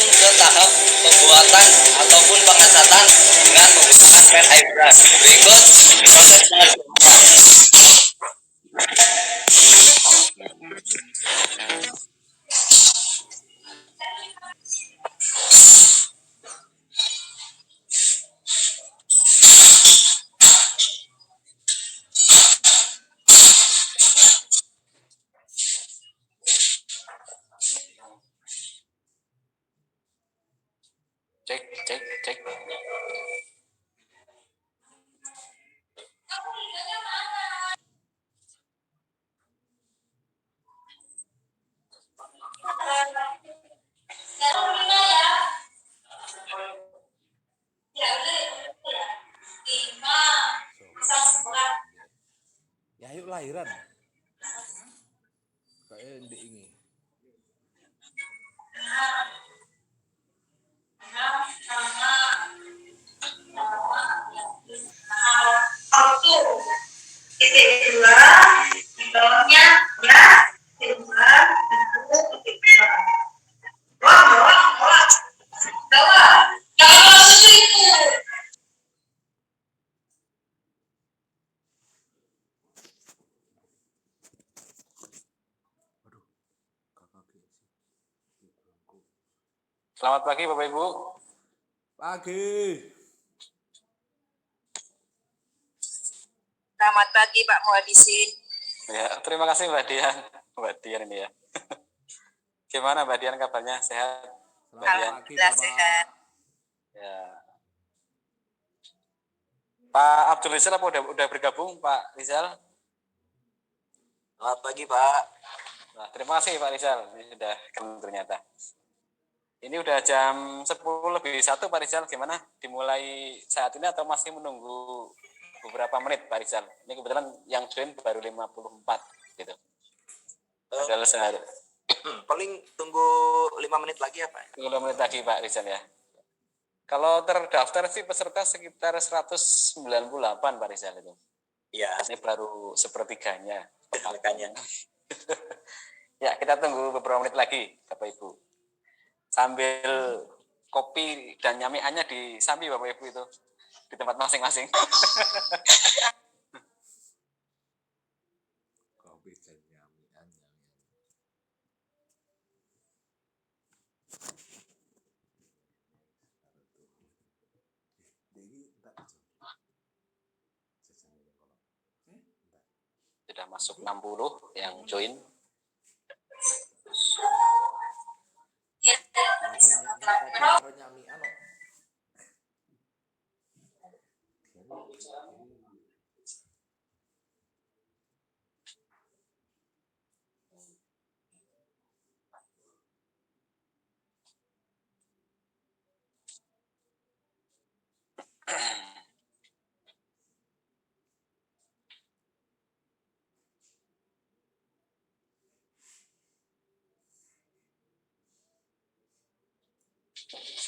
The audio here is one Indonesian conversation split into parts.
langsung ke tahap pembuatan ataupun pengecatan dengan menggunakan pen airbrush. Berikut proses pengerjaannya. Cek, cek, cek. Ya yuk lahiran. Kayak ndek ini. Titik dua, di bawahnya ya, titik dua, titik dua. Bawah. Jangan masuk itu. Selamat pagi Bapak Ibu. Pagi. Selamat pagi Pak Muhadisin. Ya, terima kasih Mbak Dian. Mbak Dian ini ya. Gimana Mbak Dian kabarnya? Sehat? Mbak Dian. Alhamdulillah sehat. Ya. Pak Abdul Rizal apa udah bergabung Pak Rizal? Selamat pagi Pak. Nah, terima kasih Pak Rizal. Ini sudah keren ternyata. Ini udah jam 10 lebih 1 Pak Rizal. Gimana? Dimulai saat ini atau masih menunggu beberapa menit Pak Rizal? Ini kebetulan yang join baru 54 gitu. Padahal sehari. Paling tunggu 5 menit lagi ya Pak? 5 menit lagi Pak Rizal ya. Kalau terdaftar sih peserta sekitar 198 Pak Rizal itu. Iya. Ini baru sepertiganya. Makanya. Ya, kita tunggu beberapa menit lagi Bapak Ibu. Sambil kopi dan nyamiannya disambi Bapak Ibu itu di tempat masing-masing. Kopi dan nyamian. Sudah masuk 60 yang join.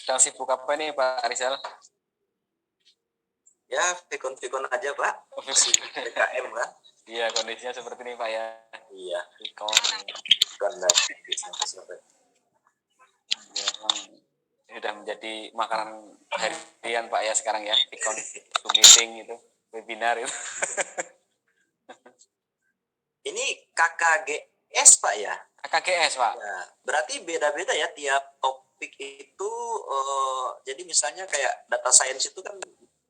Sedang sibuk apa ini Pak Rizal? Ya, pikun-pikun aja Pak. PKM kan? Iya, kondisinya seperti ini Pak ya. Iya. Pikon. Karena sampai. Ya, sudah menjadi makanan harian Pak ya sekarang ya. Pikon, meeting itu, webinar itu. Ini KKGS Pak ya? KKGS Pak. Ya, berarti beda-beda ya tiap topik itu. Jadi misalnya kayak data science itu kan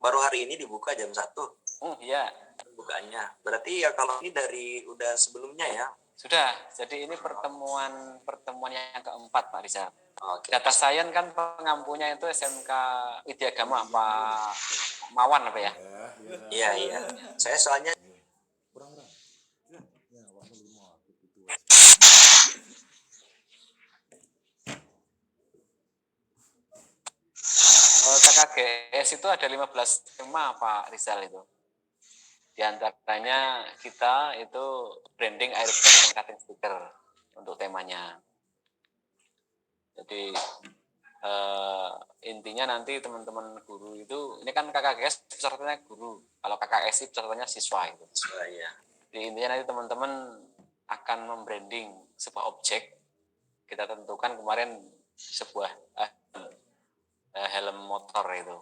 baru hari ini dibuka jam 1. Iya. Bukanya. Berarti ya kalau ini dari udah sebelumnya ya? Sudah. Jadi ini pertemuan yang keempat Pak Rizal. Okay. Data science kan pengampunya itu SMK Widyagama Pak Mawan apa ya? Iya. Saya soalnya KKGS itu ada 15 tema Pak Rizal itu. Di antaranya kita itu branding airbrush dan cutting sticker untuk temanya. Jadi intinya nanti teman-teman guru itu, ini kan KKGS pesertanya guru, kalau KKSI pesertanya siswa itu. ya. Jadi intinya nanti teman-teman akan membranding sebuah objek. Kita tentukan kemarin sebuah helm motor itu.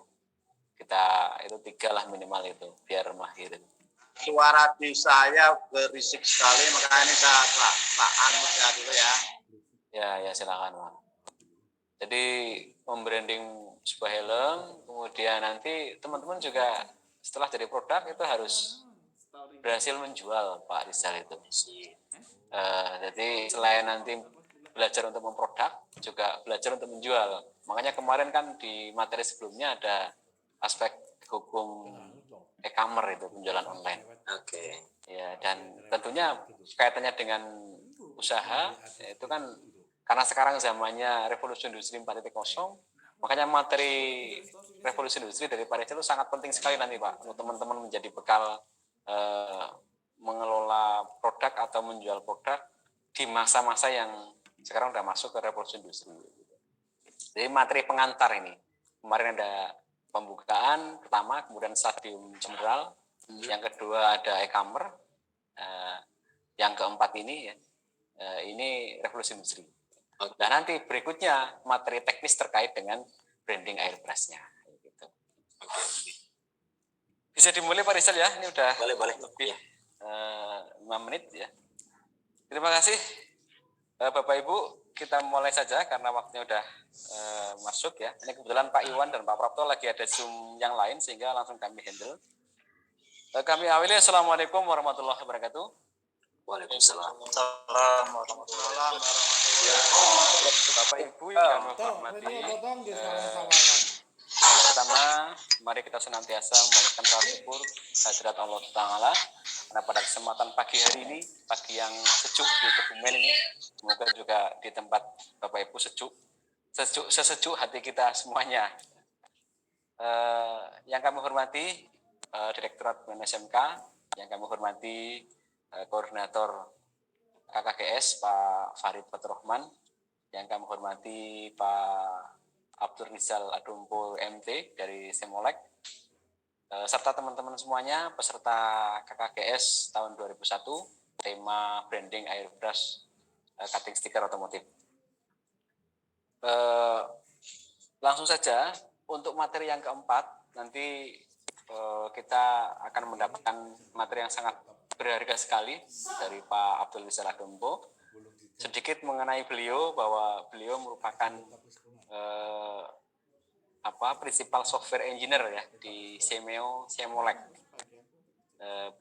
Kita itu 3 lah minimal itu biar mahir. Suara di saya berisik sekali, makanya ini saya anut ya dulu ya. Ya silakan, Pak. Jadi membranding sebuah helm, kemudian nanti teman-teman juga setelah jadi produk itu harus berhasil menjual, Pak Rizal itu. Jadi selain nanti belajar untuk memproduk, juga belajar untuk menjual. Makanya kemarin kan di materi sebelumnya ada aspek hukum e-commerce itu, penjualan online. Oke. Ya, dan tentunya kaitannya dengan usaha itu kan karena sekarang zamannya revolusi industri 4.0, makanya materi revolusi industri dari Pak Rizal itu sangat penting sekali nanti Pak untuk teman-teman menjadi bekal mengelola produk atau menjual produk di masa-masa yang sekarang udah masuk ke revolusi industri. Jadi materi pengantar ini kemarin ada pembukaan pertama, kemudian stadium general, yang kedua ada e-commerce, yang keempat ini ya, ini revolusi industri. Dan nanti berikutnya materi teknis terkait dengan branding Airbrush-nya. Gitu. Bisa dimulai Pak Rizal ya, ini udah Boleh. lebih 5 menit ya. Terima kasih Bapak Ibu, kita mulai saja karena waktunya udah masuk ya. Ini kebetulan Pak Iwan dan Pak Prapto lagi ada Zoom yang lain sehingga langsung kami handle. Kami awali, Assalamualaikum warahmatullahi wabarakatuh. Waalaikumsalam. Bapak Ibu yang kami hormati, pertama mari kita senantiasa memanjatkan rasa syukur hadirat Allah Ta'ala karena pada kesempatan pagi hari ini, pagi yang sejuk di Kebumen ini, semoga juga di tempat Bapak Ibu sesejuk hati kita semuanya. Yang kami hormati Direktorat SMK, yang kami hormati Koordinator KKGS Pak Farid Fathurrahman, yang kami hormati Pak Abdur Rizal Adumpo MT dari Semolek, serta teman-teman semuanya peserta KKGS tahun 2001, tema branding Airbrush cutting sticker otomotif. Langsung saja untuk materi yang keempat, nanti kita akan mendapatkan materi yang sangat berharga sekali dari Pak Abdul Rizal Adumpo. Sedikit mengenai beliau, bahwa beliau merupakan principal software engineer ya di Semolek.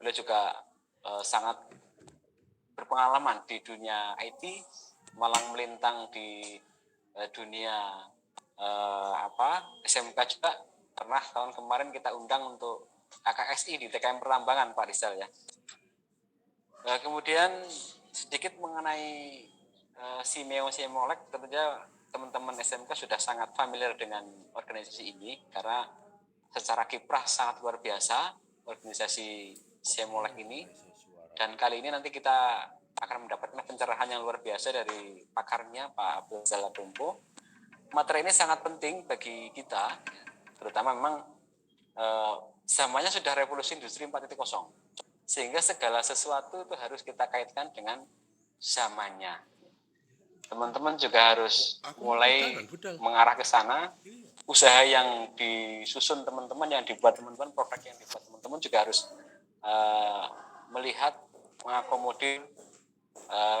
Beliau juga sangat berpengalaman di dunia IT, malang melintang di dunia SMK juga. Pernah tahun kemarin kita undang untuk KKSI di TKM Pertambangan Pak Rizal ya. Kemudian sedikit mengenai Semolek, tentunya teman-teman SMK sudah sangat familiar dengan organisasi ini karena secara kiprah sangat luar biasa organisasi Semolek ini. Dan kali ini nanti kita akan mendapatkan pencerahan yang luar biasa dari pakarnya Pak Abdul Rizal Adumpo. Materi ini sangat penting bagi kita, terutama memang zamannya sudah revolusi industri 4.0, sehingga segala sesuatu itu harus kita kaitkan dengan zamannya. Teman-teman juga harus mulai mengarah ke sana. Usaha yang disusun teman-teman, yang dibuat teman-teman, produk yang dibuat teman-teman juga harus melihat, mengakomodir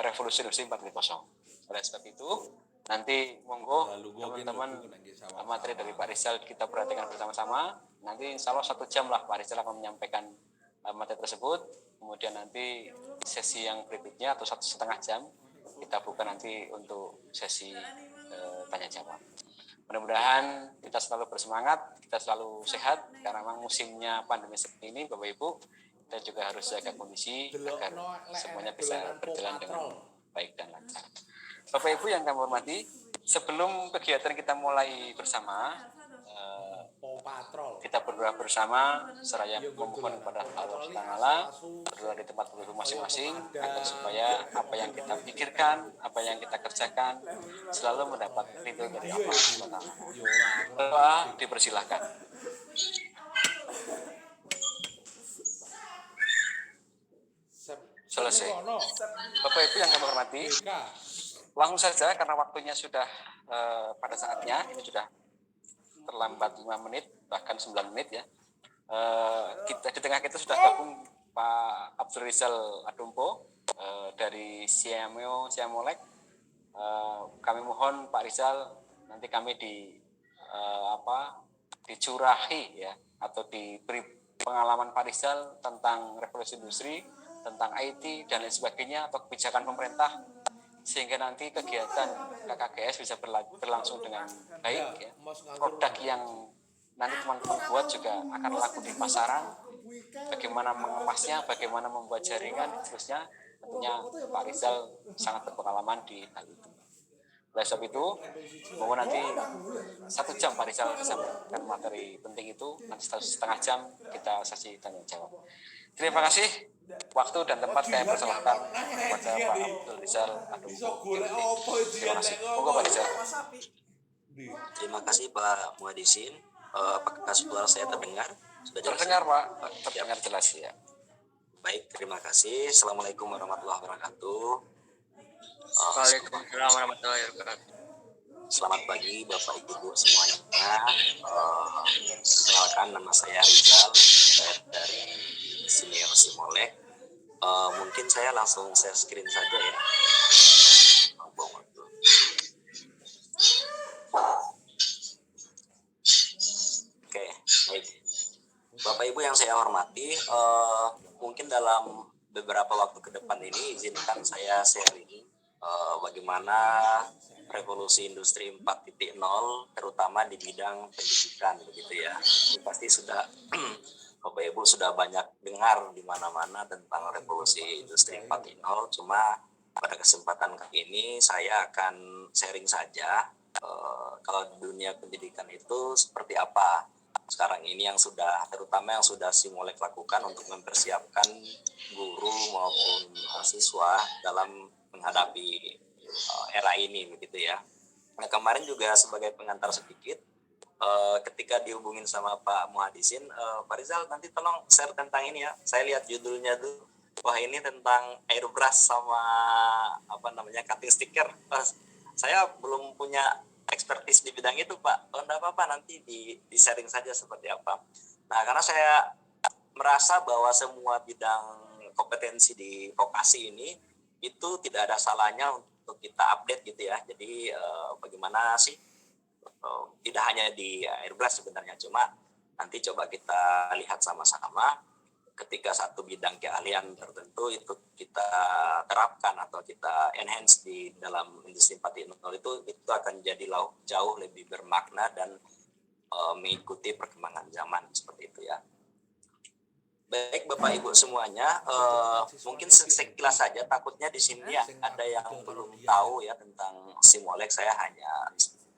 revolusi industri 4.0. Oleh sebab itu, nanti monggo teman-teman materi dari Pak Rizal kita perhatikan bersama-sama. Nanti insya Allah 1 jam lah Pak Rizal akan menyampaikan materi tersebut. Kemudian nanti sesi yang berikutnya atau 1,5 jam kita buka nanti untuk sesi tanya jawab. Mudah-mudahan kita selalu bersemangat, kita selalu sehat karena memang musimnya pandemi seperti ini Bapak Ibu. Kita juga harus jaga kondisi agar semuanya bisa berjalan dengan baik dan lancar. Bapak Ibu yang kami hormati, sebelum kegiatan kita mulai bersama, kita berdoa bersama seraya memohon kepada Allah Taala, berdoa di tempat duduk masing-masing agar supaya apa yang kita pikirkan, apa yang kita kerjakan selalu mendapat ridho dari Allah Taala. Doa dipersilahkan. Selesai. Bapak Ibu yang kami hormati, langsung saja karena waktunya sudah pada saatnya, ini sudah terlambat 5 menit bahkan 9 menit ya. Kita di tengah kita sudah gabung Pak Abdul Rizal Adumpo dari Siamolek. Kami mohon Pak Rizal nanti kami dicurahi ya atau diberi pengalaman Pak Rizal tentang revolusi industri, tentang IT dan lain sebagainya atau kebijakan pemerintah sehingga nanti kegiatan KKGS bisa berlangsung dengan baik ya. Produk yang nanti teman-teman buat juga akan laku di pasaran, bagaimana mengemasnya, bagaimana membuat jaringan, terusnya tentunya Pak Rizal sangat berpengalaman di hal itu. Oleh sebab itu, mohon nanti 1 jam Pak Rizal bisa memberikan materi penting itu, nanti 1,5 jam kita sesi tanya jawab. Terima kasih waktu dan tempat kami persilahkan kepada Pak Abdul Rizal Adumpo. Terima kasih. Monggo Pak Rizal. Terima kasih Pak Muhadisin. Apakah suara saya terdengar? Sudah jelas? Terdengar Pak, terdengar jelas ya. Baik, terima kasih. Assalamualaikum warahmatullahi wabarakatuh. Waalaikumsalam warahmatullahi wabarakatuh. Selamat pagi Bapak Ibu semuanya. Perkenalkan nama saya Rizal, saya dari Senior Simolek. Mungkin saya langsung share screen saja ya. Oke, baik. Bapak Ibu yang saya hormati, mungkin dalam beberapa waktu ke depan ini izinkan saya sharing bagaimana revolusi industri 4.0 terutama di bidang pendidikan begitu ya. Ini pasti sudah Bapak Ibu sudah banyak dengar di mana-mana tentang revolusi industri 4.0, cuma pada kesempatan kali ini saya akan sharing saja kalau di dunia pendidikan itu seperti apa sekarang ini yang sudah, terutama yang sudah Simolek lakukan untuk mempersiapkan guru maupun siswa dalam menghadapi era ini begitu ya. Nah, kemarin juga sebagai pengantar sedikit, ketika dihubungin sama Pak Muhadisin, Pak Rizal nanti tolong share tentang ini ya. Saya lihat judulnya tuh, wah ini tentang airbrush sama cutting sticker. Saya belum punya expertise di bidang itu Pak. Oh, enggak apa-apa, nanti di sharing saja seperti apa. Nah, karena saya merasa bahwa semua bidang kompetensi di vokasi ini itu tidak ada salahnya untuk kita update gitu ya. Jadi bagaimana sih, tidak hanya di airbrush sebenarnya, cuma nanti coba kita lihat sama-sama ketika satu bidang keahlian tertentu itu kita terapkan atau kita enhance di dalam industri 4.0 itu akan jadi jauh lebih bermakna dan mengikuti perkembangan zaman seperti itu ya. Baik Bapak Ibu semuanya, mungkin sekilas saja, takutnya di sini ya ada yang belum tahu ya tentang Simolek, saya hanya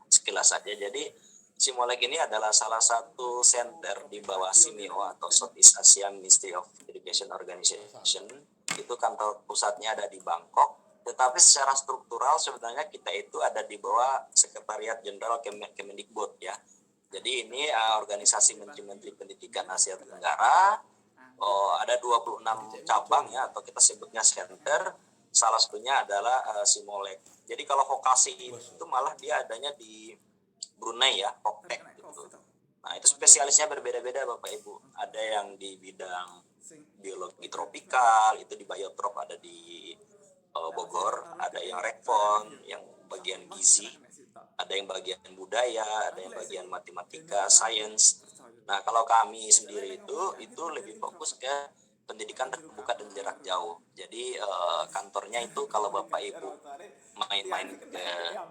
sekilas saja. Jadi Simolek ini adalah salah satu center di bawah SIMIO atau Southeast Asian Ministry of Education Organization. Itu kantor pusatnya ada di Bangkok, tetapi secara struktural sebenarnya kita itu ada di bawah Sekretariat Jenderal Kemendikbud ya. Jadi ini organisasi Menteri Pendidikan Asia Tenggara. Ada 26 cabang ya, atau kita sebutnya center. Salah satunya adalah Simolek. Jadi kalau vokasi itu malah dia adanya di Brunei ya, Poptek gitu. Nah, itu spesialisnya berbeda-beda Bapak Ibu. Ada yang di bidang biologi tropikal, itu di Biotrop ada di Bogor, ada yang Rekfon, yang bagian gizi, ada yang bagian budaya, ada yang bagian matematika, sains. Nah, kalau kami sendiri itu lebih fokus ke pendidikan terbuka dan jarak jauh. Jadi kantornya itu kalau Bapak Ibu main-main ke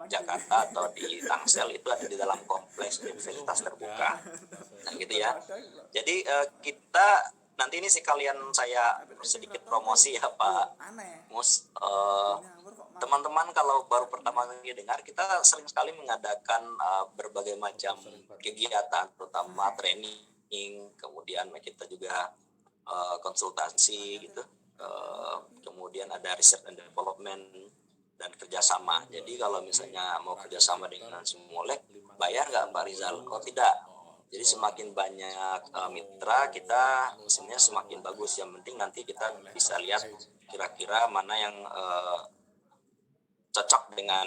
Jakarta atau di Tangsel itu ada di dalam kompleks universitas terbuka. Nah gitu ya. Jadi kita nanti ini sekalian saya sedikit promosi ya Pak Mus. Teman-teman kalau baru pertama kali dengar, kita sering sekali mengadakan berbagai macam kegiatan, terutama training, kemudian kita juga konsultasi gitu, kemudian ada research and development dan kerjasama. Jadi kalau misalnya mau kerjasama dengan Simolek, bayar nggak Pak Rizal? Oh tidak. Jadi semakin banyak mitra kita, sebenarnya semakin bagus. Yang penting nanti kita bisa lihat kira-kira mana yang cocok dengan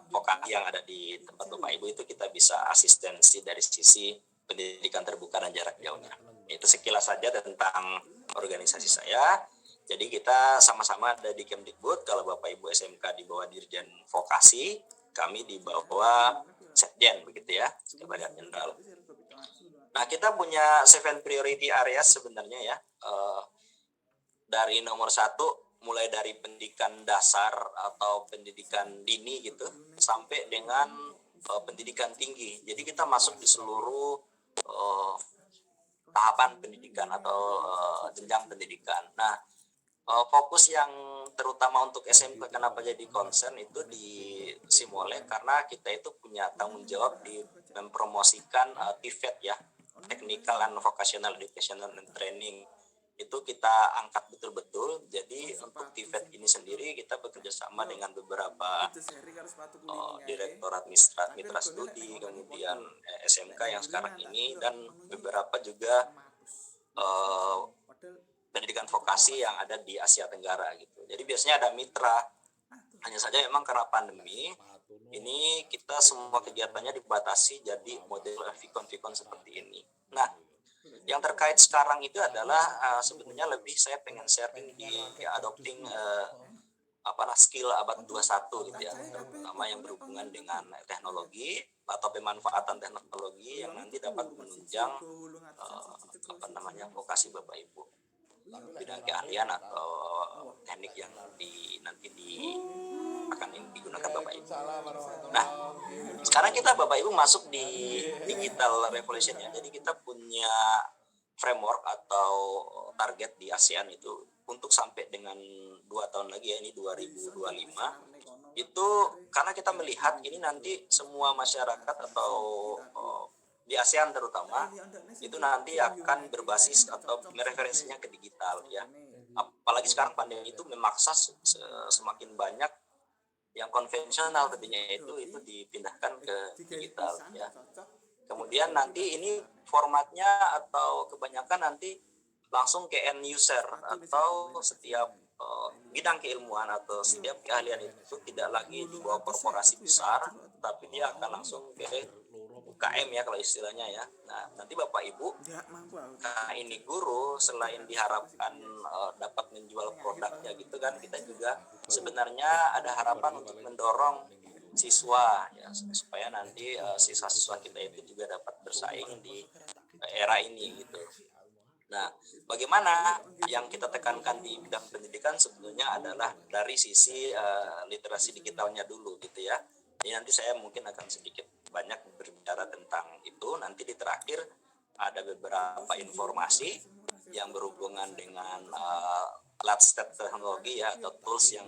vokasi yang ada di tempat Bapak Ibu, itu kita bisa asistensi dari sisi pendidikan terbuka dan jarak jauhnya. Itu sekilas saja tentang organisasi saya. Jadi kita sama-sama ada di Kemdikbud. Kalau Bapak Ibu SMK di bawah Dirjen Vokasi, kami di bawah Setjen, begitu ya, Sekretariat Jenderal. Nah, kita punya 7 priority areas sebenarnya ya. Dari nomor 1, mulai dari pendidikan dasar atau pendidikan dini gitu, sampai dengan pendidikan tinggi. Jadi kita masuk di seluruh tahapan pendidikan atau jenjang pendidikan. Nah, fokus yang terutama untuk SMK kenapa jadi concern itu di Simole, karena kita itu punya tanggung jawab di mempromosikan TVET ya, Technical and Vocational Educational and Training. Itu kita angkat betul-betul. Jadi untuk TVET ini sendiri kita bekerja sama dengan beberapa direktorat mitra studi, kemudian SMK yang sekarang ini, dan beberapa juga pendidikan vokasi yang ada di Asia Tenggara gitu. Jadi biasanya ada mitra. Hanya saja memang karena pandemi ini kita semua kegiatannya dibatasi jadi model Vicon seperti ini. Nah, yang terkait sekarang itu adalah sebenarnya lebih saya pengen sharing di adopting skill abad 21 gitu ya, terutama yang berhubungan dengan teknologi atau pemanfaatan teknologi yang nanti dapat menunjang vokasi Bapak Ibu, bidang keahlian atau teknik yang akan digunakan Bapak Ibu. Nah, sekarang kita Bapak Ibu masuk di digital revolution ya. Jadi kita punya framework atau target di ASEAN itu untuk sampai dengan 2 tahun lagi ya, ini 2025, itu karena kita melihat ini nanti semua masyarakat atau di ASEAN terutama itu nanti akan berbasis atau referensinya ke digital ya. Apalagi sekarang pandemi itu memaksa semakin banyak yang konvensional tadinya itu dipindahkan ke digital ya. Kemudian nanti ini formatnya atau kebanyakan nanti langsung ke end user, atau setiap bidang keilmuan atau setiap keahlian itu tidak lagi di bawah korporasi besar, tapi dia akan langsung ke UKM ya kalau istilahnya ya. Nah, nanti Bapak Ibu, ini guru selain diharapkan dapat menjual produknya gitu kan, kita juga sebenarnya ada harapan untuk mendorong siswa ya, supaya nanti siswa-siswa kita itu juga dapat bersaing di era ini gitu. Nah, bagaimana yang kita tekankan di bidang pendidikan sebetulnya adalah dari sisi literasi digitalnya dulu gitu ya. Ini nanti saya mungkin akan sedikit banyak berbicara tentang itu. Nanti di terakhir ada beberapa informasi yang berhubungan dengan latest teknologi ya, atau tools yang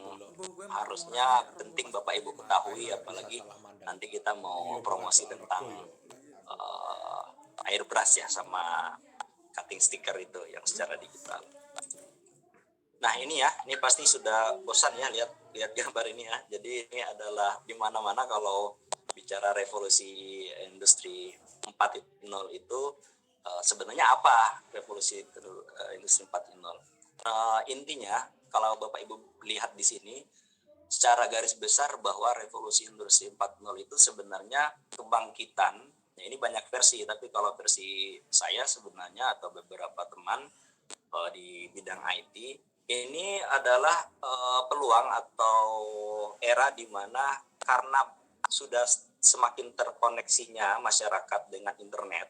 harusnya penting Bapak Ibu ketahui, apalagi nanti kita mau promosi tentang airbrush ya, sama cutting sticker itu yang secara digital. Nah ini ya, ini pasti sudah bosan ya lihat gambar ini ya. Jadi ini adalah di mana-mana kalau bicara revolusi industri 4.0 itu sebenarnya apa revolusi industri 4.0? Intinya kalau Bapak Ibu lihat di sini secara garis besar bahwa revolusi industri 4.0 itu sebenarnya kebangkitan. Nah, ini banyak versi, tapi kalau versi saya sebenarnya atau beberapa teman di bidang IT, ini adalah peluang atau era di mana karena sudah semakin terkoneksinya masyarakat dengan internet,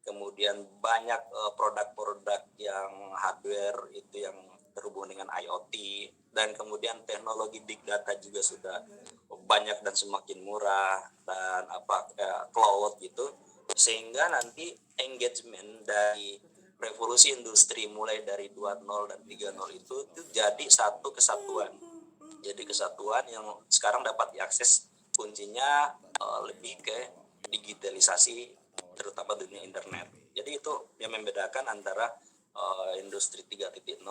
kemudian banyak produk-produk yang hardware itu yang terhubung dengan IoT, dan kemudian teknologi big data juga sudah banyak dan semakin murah, dan cloud gitu, sehingga nanti engagement dari revolusi industri mulai dari 2.0 dan 3.0 itu jadi satu kesatuan. Jadi kesatuan yang sekarang dapat diakses, kuncinya lebih ke digitalisasi terutama dunia internet. Jadi itu yang membedakan antara industri 3.0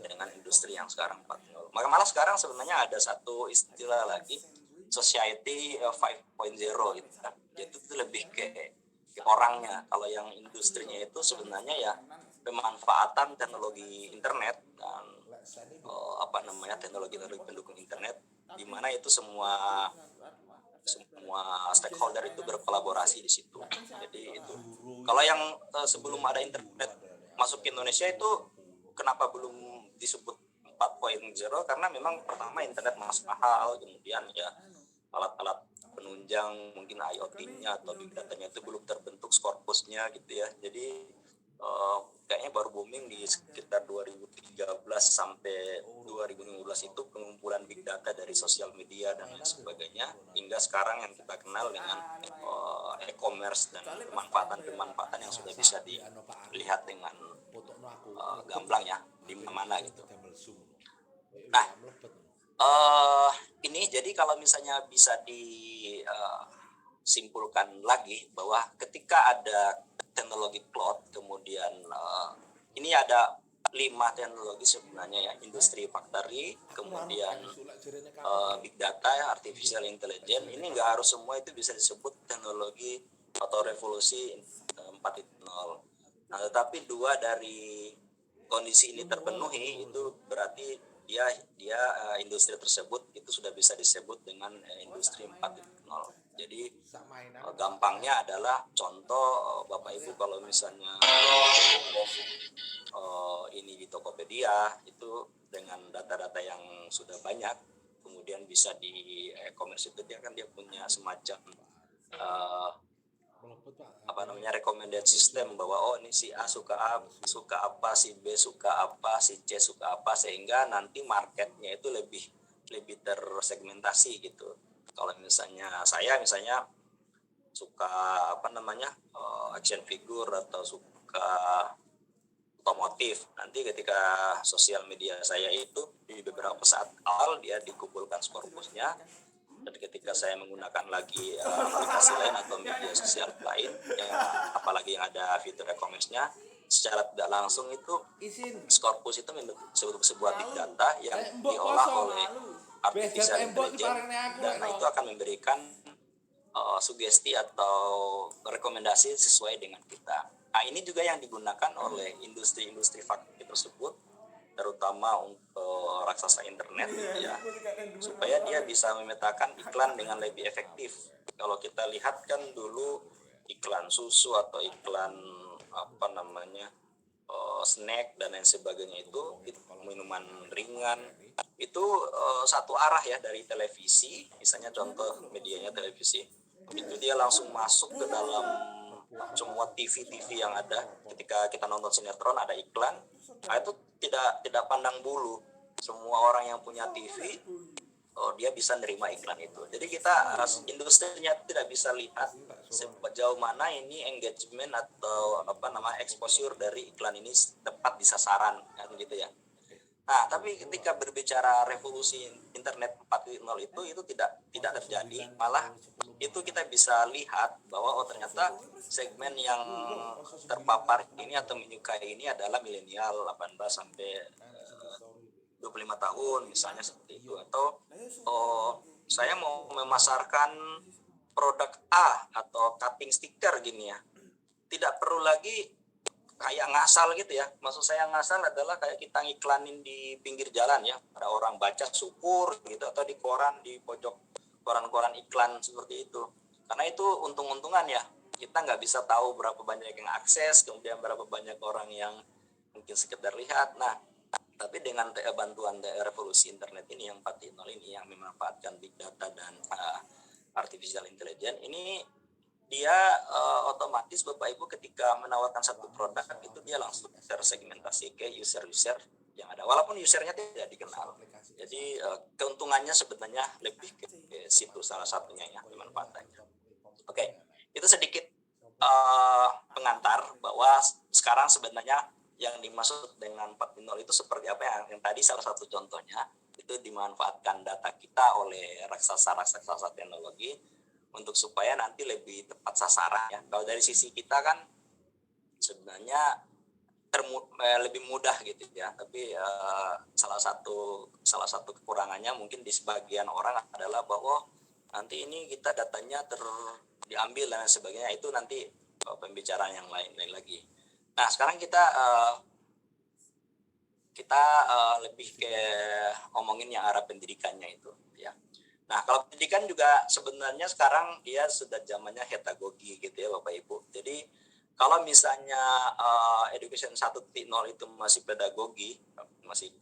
dengan industri yang sekarang 4.0. Maka malah sekarang sebenarnya ada satu istilah lagi, society 5.0 gitu kan. Itu lebih ke orangnya. Kalau yang industrinya itu sebenarnya ya pemanfaatan teknologi internet dan teknologi pendukung internet di mana itu semua stakeholder itu berkolaborasi di situ. Jadi itu kalau yang sebelum ada internet masuk ke Indonesia itu kenapa belum disebut 4.0, karena memang pertama internet masih mahal, kemudian ya alat-alat penunjang mungkin IoT-nya atau big data-nya itu belum terbentuk korpusnya gitu ya. Jadi kayaknya baru booming di sekitar 2013 sampai 2015 itu pengumpulan big data dari sosial media dan lain sebagainya, hingga sekarang yang kita kenal dengan e-commerce dan kemanfaatan yang sudah bisa dilihat dengan gamblang ya di mana gitu. Nah, ini jadi kalau misalnya bisa disimpulkan lagi bahwa ketika ada teknologi cloud, kemudian ini ada 5 teknologi sebenarnya ya, industri factory, kemudian big data, artificial intelligence. Ini nggak harus semua itu bisa disebut teknologi atau revolusi 4.0. Nah, tetapi 2 dari kondisi ini terpenuhi itu berarti dia industri tersebut itu sudah bisa disebut dengan industri 4.0. Jadi gampangnya adalah contoh Bapak Ibu kalau misalnya ini di Tokopedia itu dengan data-data yang sudah banyak, kemudian bisa di e-commerce itu dia punya semacam recommended system bahwa oh ini si A suka apa, si B suka apa, si C suka apa, sehingga nanti marketnya itu lebih tersegmentasi gitu. Kalau misalnya saya suka action figure atau suka otomotif, nanti ketika sosial media saya itu di beberapa saat awal dia dikumpulkan korpusnya, dan ketika saya menggunakan lagi aplikasi lain atau media sosial lain yang apalagi yang ada fitur e-commerce-nya, secara tidak langsung itu korpus itu membentuk sebuah big data yang diolah oleh artificial intelligence, dan itu akan memberikan sugesti atau rekomendasi sesuai dengan kita. Nah, ini juga yang digunakan oleh industri-industri factory tersebut, terutama untuk raksasa internet ya, supaya dia bisa memetakan iklan dengan lebih efektif. Kalau kita lihat kan dulu iklan susu atau iklan snack dan lain sebagainya itu minuman ringan itu satu arah ya dari televisi, misalnya contoh medianya televisi, itu dia langsung masuk ke dalam semua TV yang ada. Ketika kita nonton sinetron ada iklan, nah itu tidak pandang bulu, semua orang yang punya TV dia bisa nerima iklan itu. Jadi kita industrinya tidak bisa lihat sejauh mana ini engagement atau exposure dari iklan ini tepat di sasaran kan gitu ya. Nah, tapi ketika berbicara revolusi internet 4.0 itu tidak terjadi, malah itu kita bisa lihat bahwa ternyata segmen yang terpapar ini atau menyukai ini adalah milenial 18 sampai 25 tahun misalnya seperti itu. Atau saya mau memasarkan produk A atau cutting sticker gini ya, tidak perlu lagi kayak ngasal gitu ya. Maksud saya ngasal adalah kayak kita ngiklanin di pinggir jalan ya, ada orang baca syukur gitu, atau di koran, di pojok koran-koran iklan seperti itu. Karena itu untung-untungan ya, kita nggak bisa tahu berapa banyak yang akses, kemudian berapa banyak orang yang mungkin sekedar lihat. Nah, tapi dengan bantuan revolusi internet ini yang 4.0 ini yang memanfaatkan big data dan artificial intelligence ini, dia otomatis Bapak Ibu ketika menawarkan satu produk itu dia langsung tersegmentasi ke user yang ada, walaupun usernya tidak dikenal. Jadi keuntungannya sebenarnya lebih ke situ salah satunya ya pemanfaatannya. Oke, itu sedikit pengantar bahwa sekarang sebenarnya yang dimaksud dengan 4.0 itu seperti apa yang tadi salah satu contohnya itu dimanfaatkan data kita oleh raksasa teknologi untuk supaya nanti lebih tepat sasaran ya. Kalau dari sisi kita kan sebenarnya lebih mudah gitu ya, tapi salah satu kekurangannya mungkin di sebagian orang adalah bahwa nanti ini kita datanya diambil dan sebagainya, itu nanti pembicaraan yang lain lagi. Nah, sekarang kita lebih ke ngomongin yang arah pendidikannya itu ya. Nah, kalau pendidikan juga sebenarnya sekarang dia sudah zamannya pedagogi gitu ya Bapak Ibu. Jadi kalau misalnya education 1.0 itu masih pedagogi, masih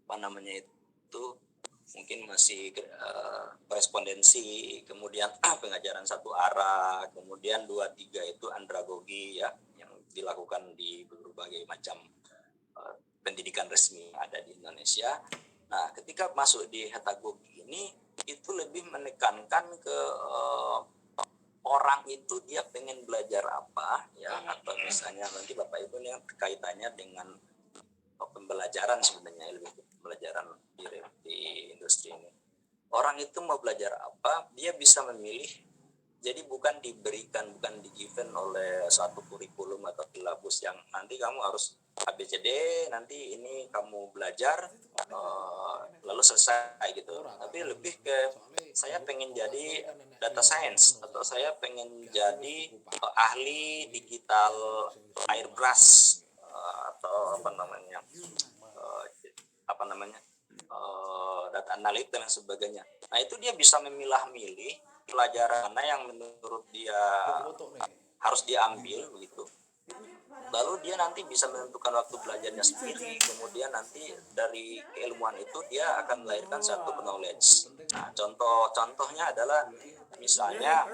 apa namanya itu mungkin masih korespondensi, kemudian pengajaran satu arah, kemudian 2-3 itu andragogi ya yang dilakukan di berbagai macam pendidikan resmi yang ada di Indonesia. Nah, ketika masuk di pedagogi ini itu lebih menekankan ke orang itu dia pengen belajar apa ya, atau misalnya nanti Bapak Ibu ini kaitannya dengan pembelajaran sebenarnya lebih pembelajaran di industri ini. Orang itu mau belajar apa, dia bisa memilih. Jadi bukan diberikan, bukan di-given oleh satu kurikulum atau silabus yang nanti kamu harus ABCD, nanti ini kamu belajar lalu selesai gitu. Tapi lebih ke saya pengen jadi data science atau saya pengen jadi ahli digital airbrush atau apa namanya data analis dan sebagainya. Nah itu dia bisa memilah-milih pelajaran mana yang menurut dia harus diambil begitu. Lalu dia nanti bisa menentukan waktu belajarnya sendiri. Kemudian nanti dari keilmuan itu dia akan melahirkan satu knowledge. Nah contohnya adalah misalnya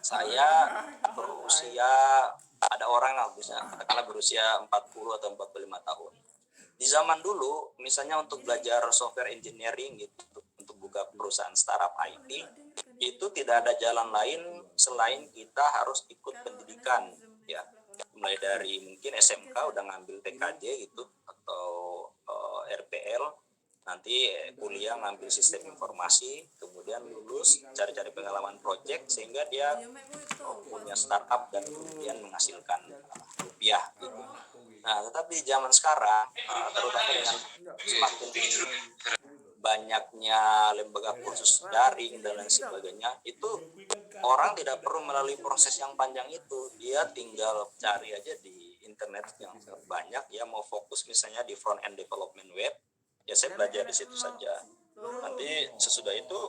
saya berusia, ada orang katakanlah berusia 40 atau 45 tahun. Di zaman dulu, misalnya untuk belajar software engineering gitu, untuk buka perusahaan startup IT, itu tidak ada jalan lain selain kita harus ikut pendidikan, ya. Mulai dari mungkin SMK udah ngambil TKJ gitu, atau RPL, nanti kuliah ngambil sistem informasi, kemudian lulus cari-cari pengalaman project sehingga dia punya startup dan kemudian menghasilkan rupiah gitu. Nah, tetapi zaman sekarang, terutama dengan semakin banyaknya lembaga kursus daring dan lain sebagainya, itu orang tidak perlu melalui proses yang panjang itu. Dia tinggal cari aja di internet yang banyak, ya mau fokus misalnya di front end development web, ya saya belajar di situ saja. Nanti sesudah itu,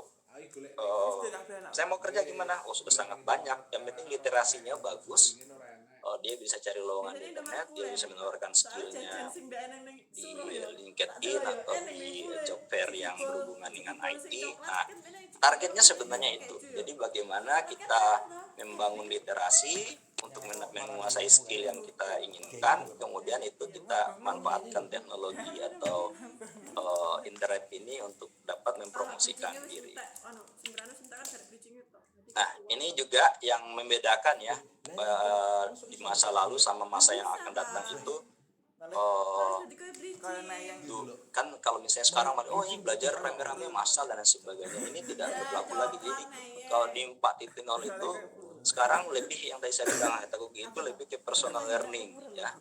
saya mau kerja gimana? Oh sudah sangat banyak, yang penting literasinya bagus. Dia bisa cari lowongan di internet, dia bisa menawarkan skillnya di LinkedIn atau di job fair yang berhubungan dengan IT. Nah, targetnya sebenarnya itu. Jadi bagaimana kita membangun literasi untuk menguasai skill yang kita inginkan, kemudian itu kita manfaatkan teknologi atau internet ini untuk dapat mempromosikan diri. Nah, ini juga yang membedakan ya di masa lalu sama masa yang akan datang itu. Kan kalau misalnya sekarang ini belajar rame-rame massal dan sebagainya, ini tidak berlaku lagi. Jadi kalau di 4.0 itu sekarang lebih yang tadi saya bilang pedagogi itu lebih ke personal learning ya.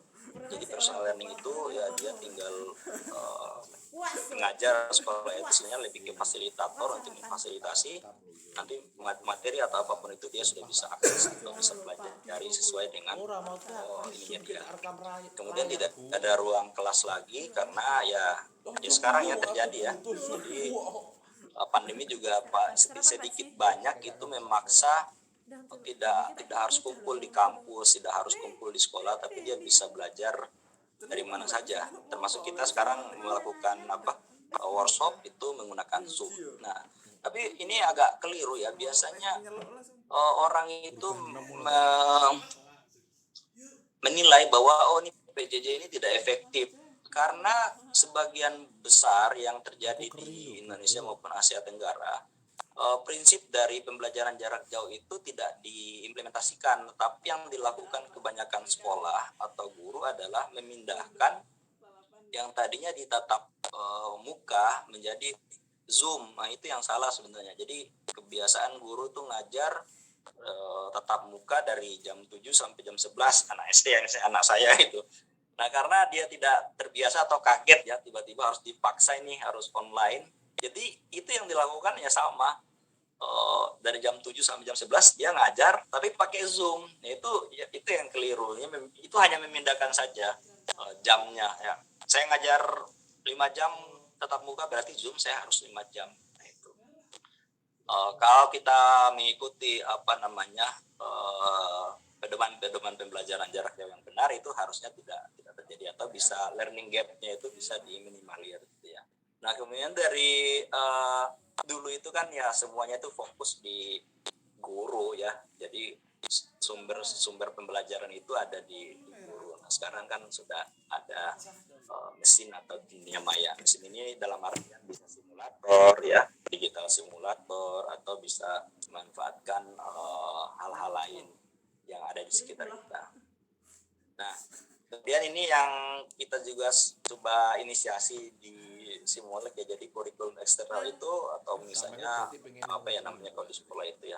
Jadi personal learning itu ya dia tinggal mengajar sekolah itu sebenarnya lebih ke fasilitator untuk memfasilitasi nanti materi atau apapun itu dia sudah bisa akses atau bisa pelajari sesuai dengan ininya dia. Kemudian tidak ada ruang kelas lagi karena ya sekarang ya terjadi ya. Jadi pandemi juga sedikit banyak itu memaksa tidak harus kumpul di kampus, tidak harus kumpul di sekolah, tapi dia bisa belajar dari mana saja. Termasuk kita sekarang melakukan workshop itu menggunakan Zoom. Nah, tapi ini agak keliru ya. Biasanya orang itu menilai bahwa ini PJJ ini tidak efektif karena sebagian besar yang terjadi di Indonesia maupun Asia Tenggara, prinsip dari pembelajaran jarak jauh itu tidak diimplementasikan, tapi yang dilakukan kebanyakan sekolah atau guru adalah memindahkan yang tadinya ditatap muka menjadi Zoom. Nah, itu yang salah sebenarnya. Jadi kebiasaan guru tuh ngajar tatap muka dari jam 7 sampai jam 11 anak SD yang anak saya itu. Nah, karena dia tidak terbiasa atau kaget ya tiba-tiba harus dipaksa ini harus online. Jadi itu yang dilakukan ya sama. Dari jam 7 sampai jam 11 dia ngajar tapi pakai Zoom. Nah, itu yang keliru. Itu hanya memindahkan saja jamnya ya. Saya ngajar 5 jam tatap muka berarti Zoom saya harus 5 jam. Nah, itu. Kalau kita mengikuti apa namanya pedoman pembelajaran jarak jauh yang benar, itu harusnya tidak terjadi, atau bisa learning gap-nya itu bisa diminimalir gitu ya. Nah kemudian dari dulu itu kan ya semuanya itu fokus di guru ya, jadi sumber pembelajaran itu ada di guru. Nah sekarang kan sudah ada mesin atau dunia maya. Mesin ini dalam artian bisa simulator ya, digital simulator, atau bisa memanfaatkan hal-hal lain yang ada di sekitar kita. Nah kemudian ini yang kita juga coba inisiasi di Simulek ya, jadi kurikulum eksternal itu, atau misalnya apa ya namanya kalau di sekolah itu ya,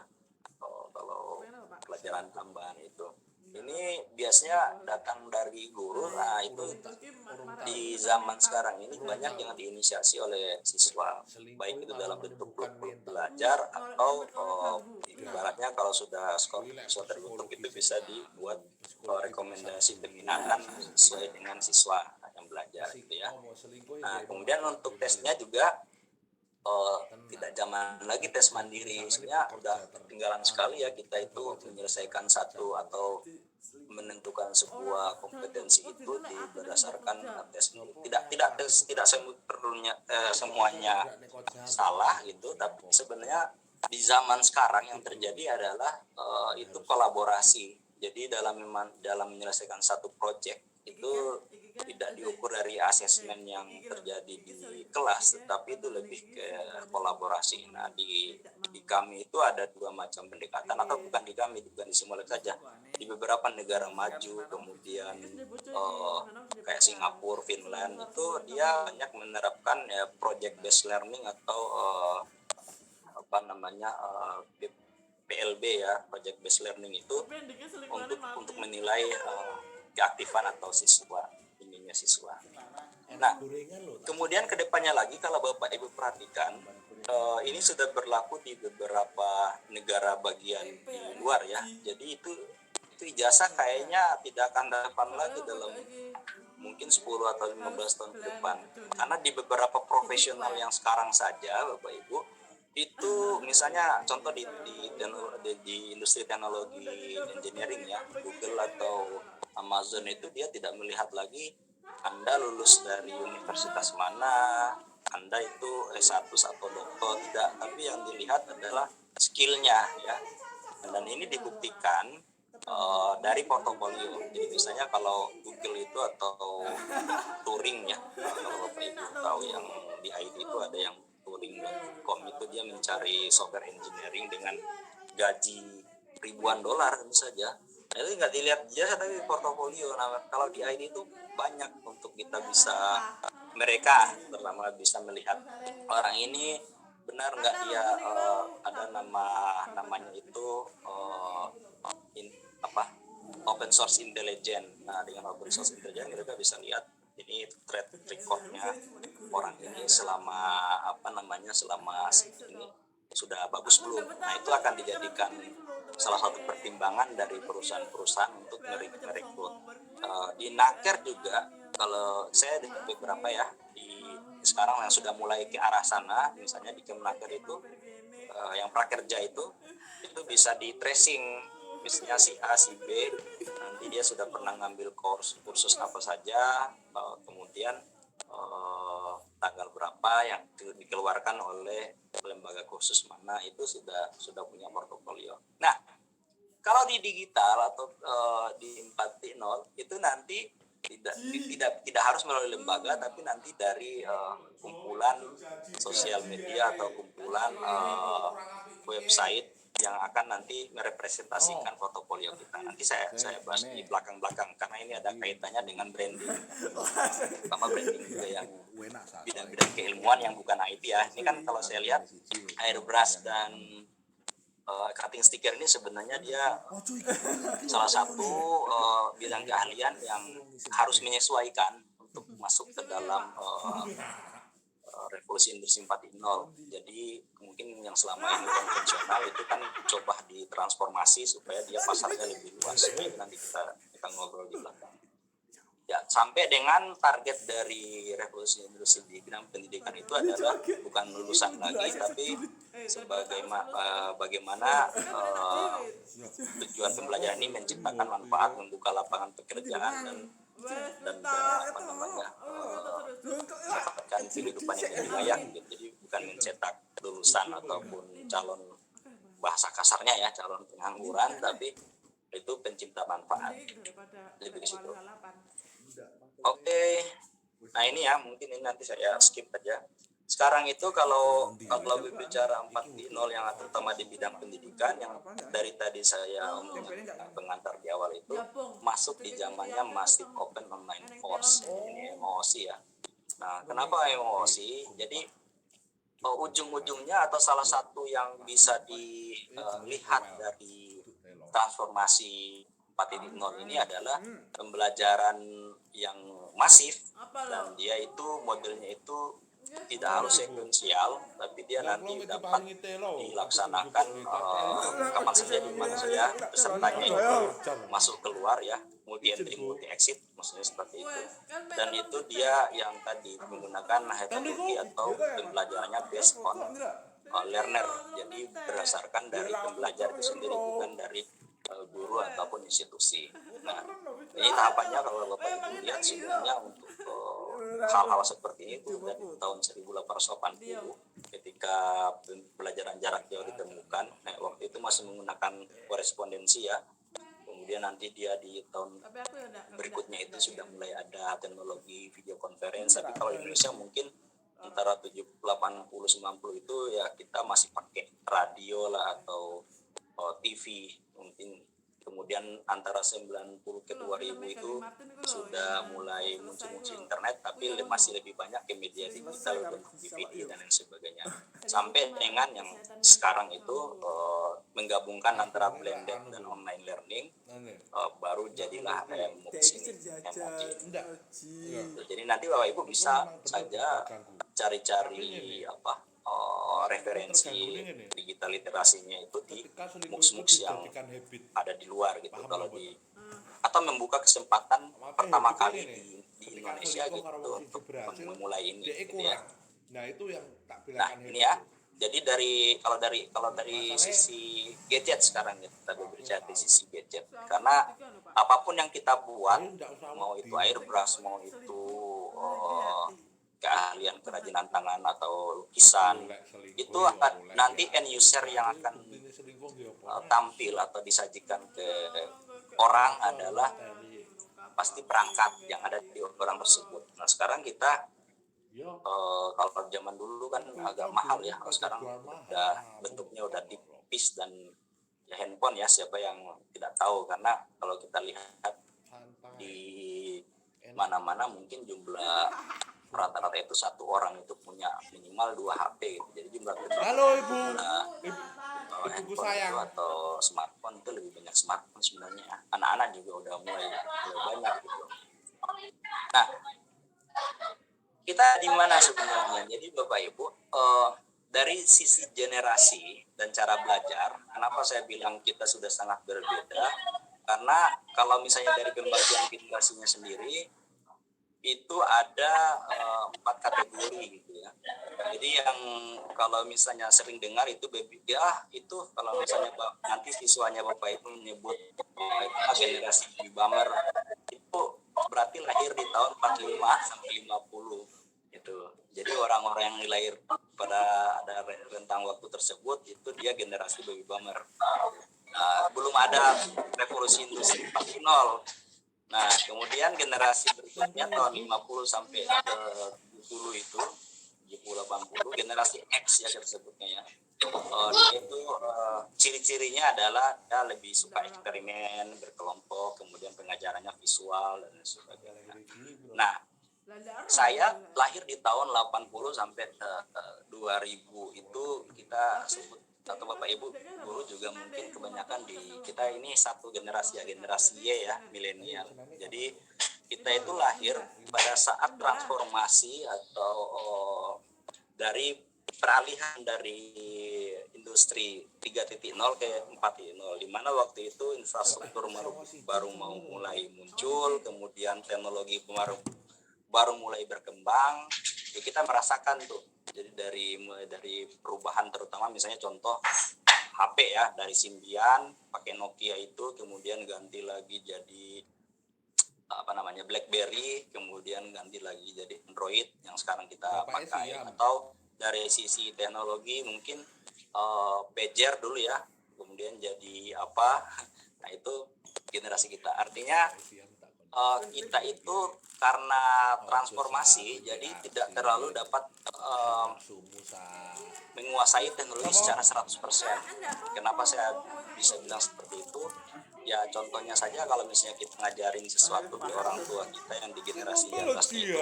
kalau pelajaran tambahan itu, ini biasanya datang dari guru. Nah itu di zaman sekarang ini banyak yang diinisiasi oleh siswa, baik itu dalam bentuk grup belajar atau ibaratnya kalau sudah siswa terbentuk itu bisa dibuat rekomendasi peminatan sesuai dengan siswa yang belajar gitu ya. Nah kemudian untuk tesnya juga tidak zaman lagi tes mandiri, sebenarnya udah ketinggalan sekali ya kita itu menyelesaikan satu atau menentukan sebuah kompetensi itu berdasarkan tes. Tidak semuanya salah gitu, tapi sebenarnya di zaman sekarang yang terjadi adalah itu kolaborasi. Jadi dalam menyelesaikan satu proyek itu tidak diukur dari asesmen yang terjadi di kelas, tetapi itu lebih ke kolaborasi. Nah di kami itu ada dua macam pendekatan, atau bukan di kami, bukan di Simulek saja, di beberapa negara maju, kemudian kayak Singapura, Finland, itu dia banyak menerapkan project based learning atau apa namanya PLB ya, project based learning itu untuk menilai keaktifan atau ininya siswa. Nah, kemudian kedepannya lagi kalau Bapak Ibu perhatikan, ini sudah berlaku di beberapa negara bagian di luar ya. Jadi itu ijazah kayaknya tidak akan dapat lagi dalam mungkin 10 atau 15 tahun ke depan. Karena di beberapa profesional yang sekarang saja Bapak Ibu, itu misalnya contoh di industri teknologi engineering ya, Google atau Amazon itu dia tidak melihat lagi Anda lulus dari universitas mana, Anda itu S1 atau doktor, tidak, tapi yang dilihat adalah skillnya ya. Dan ini dibuktikan dari portofolio. Jadi misalnya kalau Google itu atau Turing ya, kalau Bapak Ibu tahu yang di IT itu ada yang Turing.com, itu dia mencari software engineering dengan gaji ribuan dolar tentu saja. Nah, itu nggak dilihat jasa tapi portofolio. Nah kalau di IT itu banyak untuk kita bisa, mereka terutama bisa melihat orang ini benar nggak dia ada namanya itu open source intelligence. Nah dengan open source intelligence mereka bisa lihat ini track recordnya orang ini selama ini sudah bagus belum. Nah itu akan dijadikan salah satu pertimbangan dari perusahaan-perusahaan untuk merekrut. Di Naker juga, kalau saya di beberapa ya di sekarang yang sudah mulai ke arah sana, misalnya di Kemnaker itu yang prakerja itu bisa di tracing, misalnya si A si B nanti dia sudah pernah ngambil kursus apa saja, kemudian tanggal berapa yang dikeluarkan oleh lembaga kursus mana, itu sudah punya portofolio. Nah kalau di digital atau di 4.0 itu nanti tidak harus melalui lembaga, tapi nanti dari kumpulan sosial media atau kumpulan website yang akan nanti merepresentasikan portofolio kita. Nanti saya bahas di belakang karena ini ada kaitannya dengan branding, sama branding juga yang bidang-bidang keilmuan yang bukan IT ya. Ini kan kalau saya lihat airbrush dan cutting sticker ini sebenarnya dia salah satu bidang keahlian yang harus menyesuaikan untuk masuk ke dalam revolusi industri 4.0. Jadi mungkin yang selama ini konvensional itu kan coba ditransformasi supaya dia pasarnya lebih luas. Itu nanti kita ngobrol di belakang. Ya, sampai dengan target dari revolusi industri di bidang pendidikan itu adalah bukan lulusan lagi, tapi bagaimana tujuan pembelajaran ini menciptakan manfaat, membuka lapangan pekerjaan dan apa namanya mendapatkan kehidupan yang lebih layak gitu. Jadi bukan mencetak lulusan ataupun calon, bahasa kasarnya ya, calon pengangguran, tapi itu pencipta manfaat, lebih ke situ. Oke, nah ini ya mungkin ini nanti saya skip aja. Sekarang itu kalau berbicara 4.0 yang terutama di bidang pendidikan, yang dari tadi saya omongin pengantar di awal itu masuk di zamannya Massive Open Online Course, ini MOOC ya. Nah, kenapa MOOC? Jadi ujung-ujungnya atau salah satu yang bisa dilihat dari transformasi 4.0 ini adalah pembelajaran yang masif, dan dia itu modelnya itu tidak harus sekuensial, tapi dia nanti dapat dilaksanakan kapan saja, di mana saja, pesertanya itu masuk keluar ya, multi entry multi exit, maksudnya seperti itu. Dan itu dia yang tadi menggunakan metodologi atau pembelajarannya based on learner, jadi berdasarkan dari pembelajar itu sendiri, bukan dari guru ataupun institusi. Nah, ini tahapannya kalau Bapak Ibu lihat sebelumnya untuk hal-hal seperti itu dari tahun 1880 ketika pembelajaran jarak jauh ditemukan. Nah, waktu itu masih menggunakan korespondensi ya. Kemudian nanti dia di tahun berikutnya itu sudah mulai ada teknologi video conference. Tapi kalau di Indonesia mungkin antara 80, 90 itu ya kita masih pakai radio lah atau TV mungkin. Kemudian antara 90 ke 2000 itu sudah mulai muncul internet, tapi masih lebih banyak ke media digital dan DVD dan lain sebagainya. Sampai dengan yang sekarang itu menggabungkan antara blended dan online learning, baru jadilah MOOC ini. Jadi nanti Bapak Ibu bisa saja cari-cari referensi digital literasinya itu di MOOC yang ada di luar gitu, kalau di atau membuka kesempatan pertama kali di Indonesia gitu untuk memulai ini gitu ya. Nah ini ya, jadi kalau dari sisi gadget sekarang ya, kita berbicara di sisi gadget, karena apapun yang kita buat, mau itu airbrush, mau itu keahlian kerajinan tangan atau lukisan, itu akan nanti end user yang akan tampil atau disajikan ke orang adalah pasti perangkat yang ada di orang tersebut. Nah sekarang kita kalau zaman dulu kan agak mahal ya, kalau sekarang bentuknya udah tipis dan ya handphone ya, siapa yang tidak tahu, karena kalau kita lihat di mana-mana mungkin jumlah rata-rata itu satu orang itu punya minimal 2 HP gitu. Jadi jumlah ibuku sayang atau smartphone itu lebih banyak smartphone sebenarnya. Anak-anak juga udah mulai banyak gitu. Nah, kita di mana sebenarnya? Jadi Bapak Ibu, dari sisi generasi dan cara belajar, kenapa saya bilang kita sudah sangat berbeda? Karena kalau misalnya dari pembagian generasinya sendiri, itu ada 4 kategori gitu ya. Jadi yang kalau misalnya sering dengar itu itu kalau misalnya nanti siswanya Bapak Ibu menyebut itu generasi baby boomer, itu berarti lahir di tahun 45 sampai 50 itu. Jadi orang-orang yang lahir pada ada rentang waktu tersebut itu dia generasi baby boomer. Belum ada revolusi industri 4.0. Nah, kemudian generasi berikutnya tahun 50 sampai 70 itu, 70-80, generasi X ya kita sebutnya ya. Dia itu ciri-cirinya adalah dia lebih suka eksperimen, berkelompok, kemudian pengajarannya visual dan sebagainya. Nah, saya lahir di tahun 80 sampai 2000 itu kita sebut, atau Bapak Ibu guru juga mungkin kebanyakan di kita ini satu generasi ya, generasi Y ya, milenial. Jadi kita itu lahir pada saat transformasi atau dari peralihan dari industri 3.0 ke 4.0, di mana waktu itu infrastruktur baru mau mulai muncul, kemudian teknologi baru mulai berkembang, ya kita merasakan tuh. Jadi mulai dari perubahan, terutama misalnya contoh HP ya, dari Symbian pakai Nokia itu, kemudian ganti lagi jadi BlackBerry, kemudian ganti lagi jadi Android yang sekarang kita pakai. Atau dari sisi teknologi mungkin pager dulu ya, kemudian jadi apa, nah itu generasi kita. Artinya kita itu karena transformasi, jadi tidak terlalu dapat menguasai teknologi secara 100%. Kenapa saya bisa bilang seperti itu? Ya contohnya saja kalau misalnya kita ngajarin sesuatu ke orang tua kita yang di generasi di atas itu,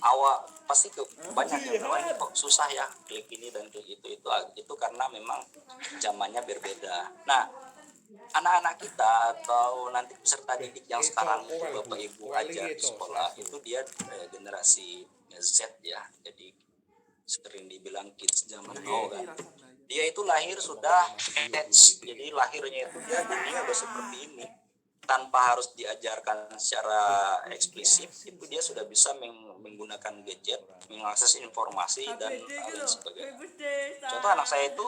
awal pasti banyak yang bilang kok susah ya klik ini dan klik itu karena memang zamannya berbeda. Nah, anak-anak kita atau nanti peserta didik yang sekarang itu Bapak Ibu ajar di sekolah itu dia generasi Z ya, jadi sering dibilang kids zaman now kan. Dia itu lahir sudah attached, jadi lahirnya itu dia dunia udah seperti ini, tanpa harus diajarkan secara eksplisit, itu dia sudah bisa menggunakan gadget, mengakses informasi dan lain sebagainya. Contoh anak saya itu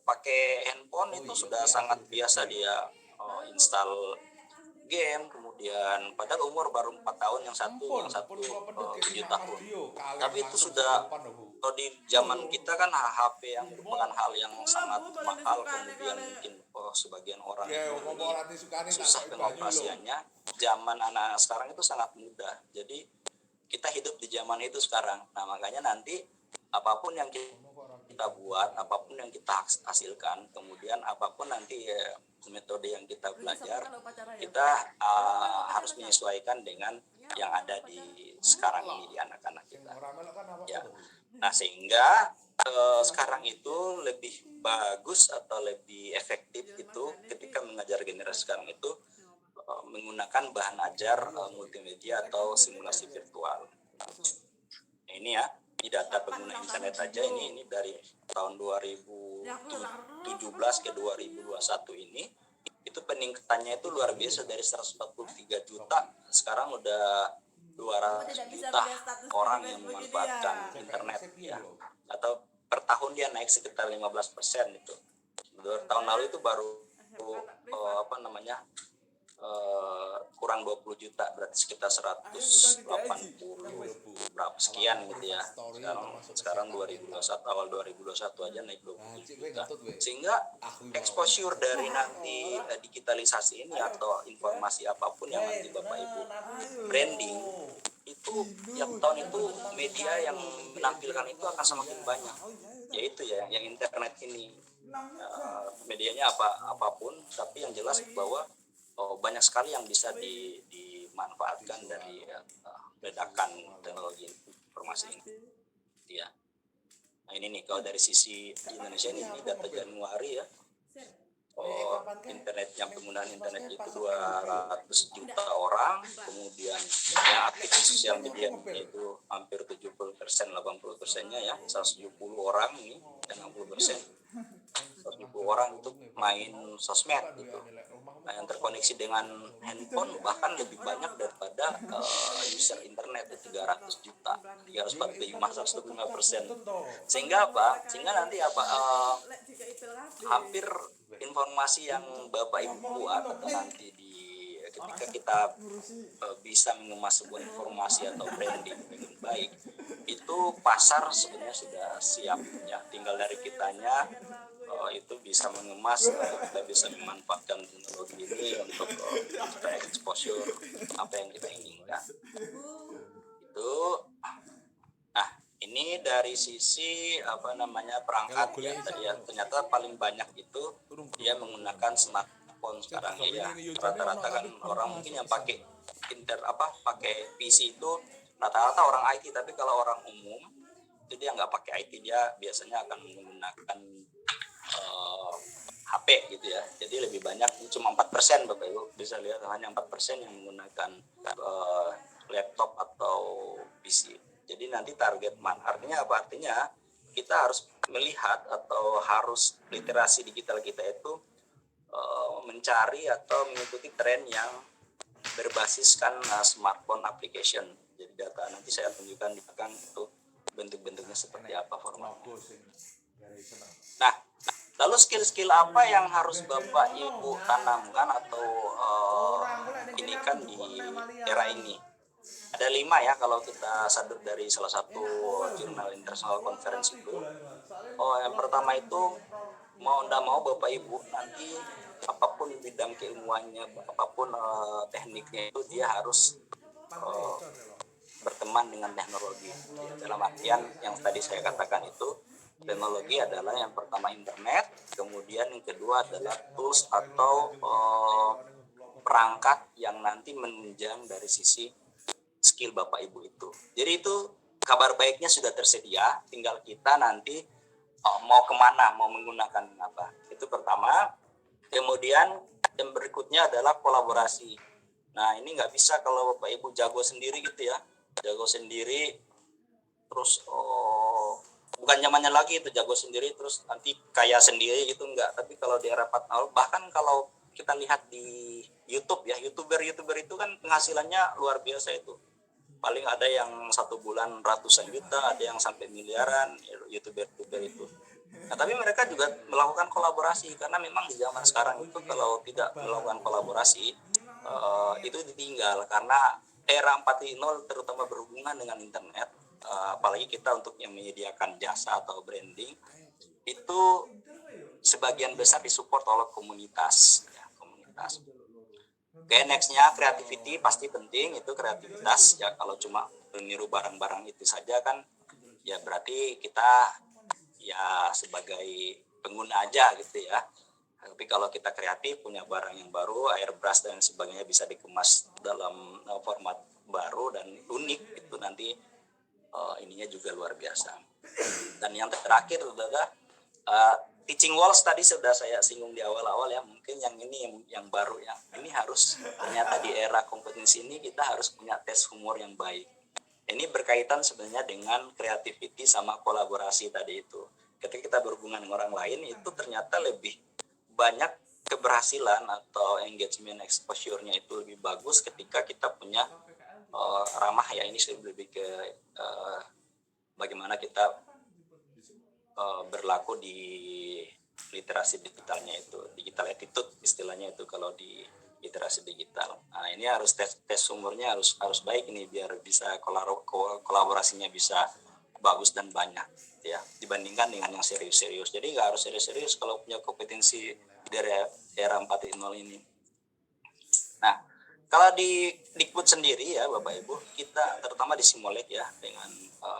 pakai handphone itu sudah sangat biasa, dia install game, kemudian padahal umur baru 4 tahun, yang satu 7 tahun. Tapi itu sudah, kalau di zaman kita kan HP yang merupakan hal yang sangat mahal, kemudian mungkin sebagian orang susah pengoperasiannya. Zaman anak sekarang itu sangat mudah. Jadi kita hidup di zaman itu sekarang. Nah, makanya nanti apapun yang kita buat, apapun yang kita hasilkan, kemudian apapun nanti metode yang kita belajar, kita harus menyesuaikan dengan yang ada di sekarang ini di anak-anak kita. Ya. Nah, sehingga sekarang itu lebih bagus atau lebih efektif itu ketika mengajar generasi sekarang itu menggunakan bahan ajar multimedia atau simulasi virtual. Nah, ini ya, ini data pengguna internet aja, ini dari tahun 2017 ke 2021 ini, itu peningkatannya itu luar biasa, dari 143 juta sekarang udah 200 juta orang yang memanfaatkan internet ya. Atau per tahun dia naik sekitar 15% itu. Tahun lalu itu baru kurang 20 juta, berarti sekitar 180 berapa sekian gitu ya. Sekarang 2021, awal 2021 aja naik 20 juta. Sehingga exposure dari nanti digitalisasi ini atau informasi apapun yang nanti Bapak Ibu branding itu tiap tahun itu media yang menampilkan itu akan semakin banyak. Yaitu ya yang internet ini, medianya apapun, tapi yang jelas bahwa banyak sekali yang bisa dimanfaatkan dari ledakan teknologi informasi ini. Ya. Nah ini nih, kalau dari sisi di Indonesia ini data Januari ya, internet yang penggunaan internet itu 200 juta orang, kemudian yang aktif di sosial media itu hampir 70%, 80%-nya ya, 170 orang ini, dan 60%. 170 orang itu main sosmed gitu. Nah, yang terkoneksi dengan handphone bahkan lebih banyak daripada user internet itu 300 juta, 345%. Sehingga apa? Sehingga nanti hampir informasi yang Bapak Ibu buat atau nanti ketika kita bisa mengemas sebuah informasi atau branding dengan baik, itu pasar sebenarnya sudah siap ya, tinggal dari kitanya itu bisa mengemas, kita bisa memanfaatkan teknologi ini untuk kita exposure apa yang kita inginkan. Itu, nah ini dari sisi perangkat ya, tadi ya, ternyata paling banyak itu dia menggunakan smartphone sekarang ya. Rata-rata kan orang mungkin yang pakai pakai PC itu rata-rata orang IT, tapi kalau orang umum itu dia nggak pakai IT, dia biasanya akan menggunakan HP gitu ya. Jadi lebih banyak, cuma 4% Bapak Ibu bisa lihat, hanya 4% yang menggunakan laptop atau PC. Jadi nanti target artinya apa? Artinya kita harus melihat atau harus literasi digital kita itu mencari atau mengikuti tren yang berbasiskan smartphone application. Jadi data nanti saya tunjukkan di belakang itu bentuk-bentuknya seperti apa formatnya. Nah, lalu skill-skill apa yang harus Bapak Ibu tanamkan atau ini kan di era ini? Ada 5 ya kalau kita sadar dari salah satu jurnal international conference itu. Yang pertama itu mau ndak mau Bapak Ibu nanti apapun bidang keilmuannya, apapun tekniknya itu dia harus berteman dengan teknologi. Ya, dalam artian yang tadi saya katakan itu teknologi adalah yang pertama internet, kemudian yang kedua adalah tools atau perangkat yang nanti menunjang dari sisi skill Bapak Ibu itu. Jadi itu kabar baiknya sudah tersedia, tinggal kita nanti mau kemana, mau menggunakan apa. Itu pertama. Kemudian yang berikutnya adalah kolaborasi. Nah ini nggak bisa kalau Bapak Ibu jago sendiri gitu ya, jago sendiri terus bukan zamannya lagi itu jago sendiri terus nanti kaya sendiri gitu enggak. Tapi kalau di era 4.0 bahkan kalau kita lihat di YouTube ya, youtuber itu kan penghasilannya luar biasa itu. Paling ada yang 1 bulan ratusan juta, ada yang sampai miliaran youtuber itu. Nah, tapi mereka juga melakukan kolaborasi karena memang di zaman sekarang itu kalau tidak melakukan kolaborasi itu ditinggal karena era 4.0 terutama berhubungan dengan internet, apalagi kita untuk yang menyediakan jasa atau branding itu sebagian besar disupport oleh komunitas ya, komunitas. Oke, nextnya creativity pasti penting, itu kreativitas ya. Kalau cuma meniru barang-barang itu saja kan ya berarti kita ya sebagai pengguna aja gitu ya. Tapi kalau kita kreatif punya barang yang baru, airbrush dan sebagainya bisa dikemas dalam format baru dan unik, itu nanti ininya juga luar biasa. Dan yang terakhir adalah teaching walls tadi sudah saya singgung di awal-awal ya. Mungkin yang ini yang baru ya. Ini harus ternyata di era kompetensi ini kita harus punya tes humor yang baik. Ini berkaitan sebenarnya dengan creativity sama kolaborasi tadi itu. Ketika kita berhubungan dengan orang lain itu ternyata lebih banyak keberhasilan atau engagement exposure-nya itu lebih bagus ketika kita punya ramah ya, ini lebih ke bagaimana kita berlaku di literasi digitalnya itu, digital attitude istilahnya itu kalau di literasi digital. Nah ini harus tes umurnya harus baik ini biar bisa kolaborasinya bisa bagus dan banyak ya dibandingkan dengan yang serius-serius. Jadi nggak harus serius-serius kalau punya kompetensi dari era 4.0 ini. Nah kalau di Dikbud sendiri ya Bapak Ibu, kita terutama di Simolek ya dengan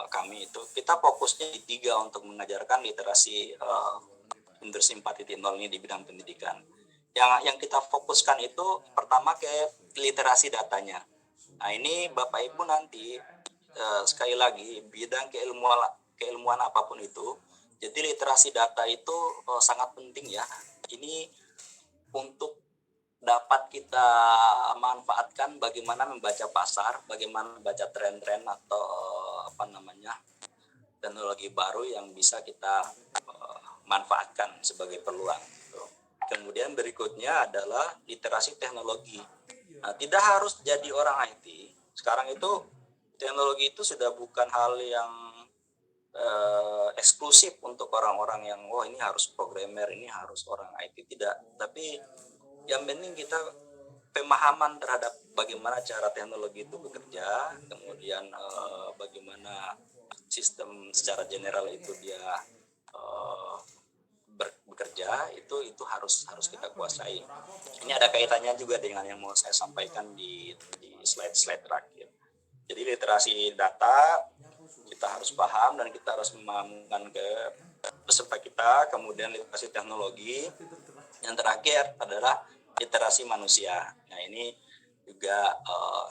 kami itu kita fokusnya di 3 untuk mengajarkan literasi industri 4.0 ini di bidang pendidikan. Yang kita fokuskan itu pertama ke literasi datanya. Nah ini Bapak Ibu nanti sekali lagi bidang keilmuan apapun itu, jadi literasi data itu sangat penting ya. Ini untuk dapat kita manfaatkan bagaimana membaca pasar, bagaimana membaca tren-tren atau teknologi baru yang bisa kita manfaatkan sebagai peluang. Kemudian berikutnya adalah literasi teknologi. Nah, tidak harus jadi orang IT. Sekarang itu teknologi itu sudah bukan hal yang eksklusif untuk orang-orang yang ini harus programmer, ini harus orang IT, tidak. Tapi yang penting kita pemahaman terhadap bagaimana cara teknologi itu bekerja, kemudian bagaimana sistem secara general itu dia bekerja, itu harus kita kuasai. Ini ada kaitannya juga dengan yang mau saya sampaikan di slide terakhir. Jadi literasi data kita harus paham dan kita harus memahamkan ke peserta kita. Kemudian literasi teknologi. Yang terakhir adalah literasi manusia. Nah ini juga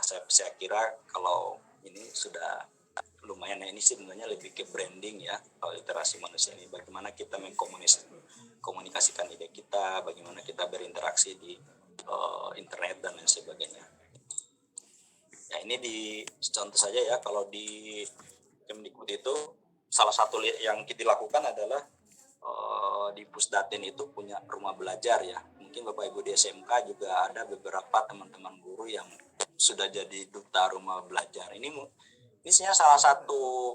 saya kira kalau ini sudah lumayan. Nah ini sebenarnya lebih ke branding ya, kalau literasi manusia ini bagaimana kita mengkomunikasikan ide kita, bagaimana kita berinteraksi di internet dan lain sebagainya. Ya ini di contoh saja ya, kalau di Kemdikbud itu salah satu yang dilakukan adalah di Pusdatin itu punya rumah belajar ya. Mungkin Bapak Ibu di SMK juga ada beberapa teman-teman guru yang sudah jadi duta rumah belajar. Ini sebenarnya salah satu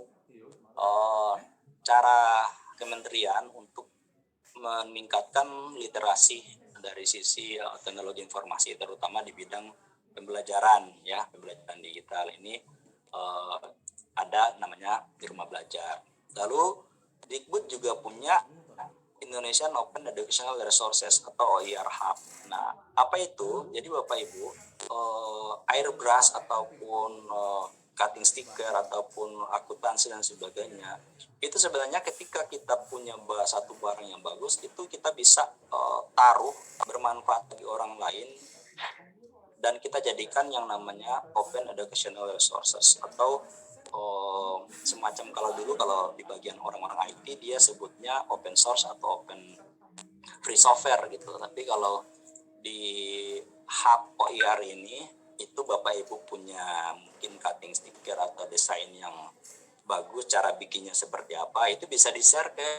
cara kementerian untuk meningkatkan literasi dari sisi teknologi informasi, terutama di bidang pembelajaran ya, pembelajaran digital ini ada namanya di rumah belajar. Lalu Dikbud juga punya Indonesian Open Educational Resources atau OER Hub. Nah, apa itu? Jadi Bapak Ibu, airbrush ataupun cutting sticker ataupun akuntansi dan sebagainya, itu sebenarnya ketika kita punya satu barang yang bagus, itu kita bisa taruh bermanfaat bagi orang lain dan kita jadikan yang namanya Open Educational Resources atau semacam kalau di bagian orang-orang IT dia sebutnya open source atau open free software gitu. Tapi kalau di hub OER ini itu Bapak Ibu punya mungkin cutting sticker atau desain yang bagus, cara bikinnya seperti apa, itu bisa di-share ke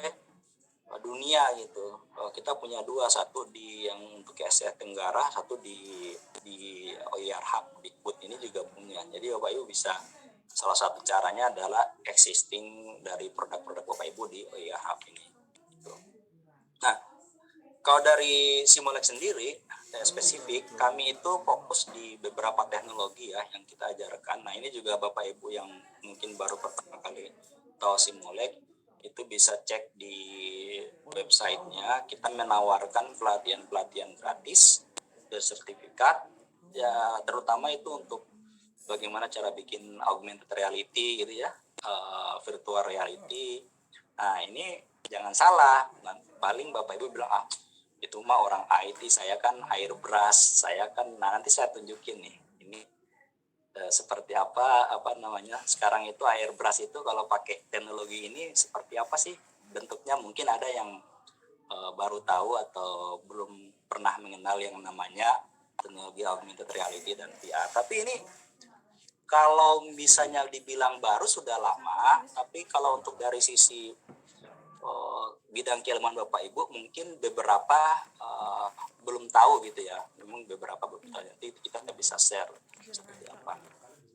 dunia gitu. Kita punya dua, satu di yang untuk Asia Tenggara, satu di OER Hub. Dikbud ini juga punya. Jadi Bapak Ibu bisa, salah satu caranya adalah existing dari produk-produk Bapak Ibu di OER Hub ini. Gitu. Nah, kalau dari Simolek sendiri spesifik, kami itu fokus di beberapa teknologi ya yang kita ajarkan. Nah, ini juga Bapak Ibu yang mungkin baru pertama kali tahu Simolek, itu bisa cek di websitenya. Kita menawarkan pelatihan gratis bersertifikat ya, terutama itu untuk bagaimana cara bikin augmented reality gitu ya, virtual reality. Nah, ini jangan salah, paling Bapak Ibu bilang itu mah orang IT, saya kan airbrush, saya kan, nah nanti saya tunjukin nih ini seperti apa namanya sekarang itu airbrush itu kalau pakai teknologi ini seperti apa sih bentuknya. Mungkin ada yang baru tahu atau belum pernah mengenal yang namanya teknologi augmented reality dan VR. Tapi ini kalau misalnya dibilang baru sudah lama, tapi kalau untuk dari sisi bidang keilmuan Bapak Ibu mungkin beberapa belum tahu gitu ya. Memang beberapa belum tahu, nanti kita bisa share seperti apa.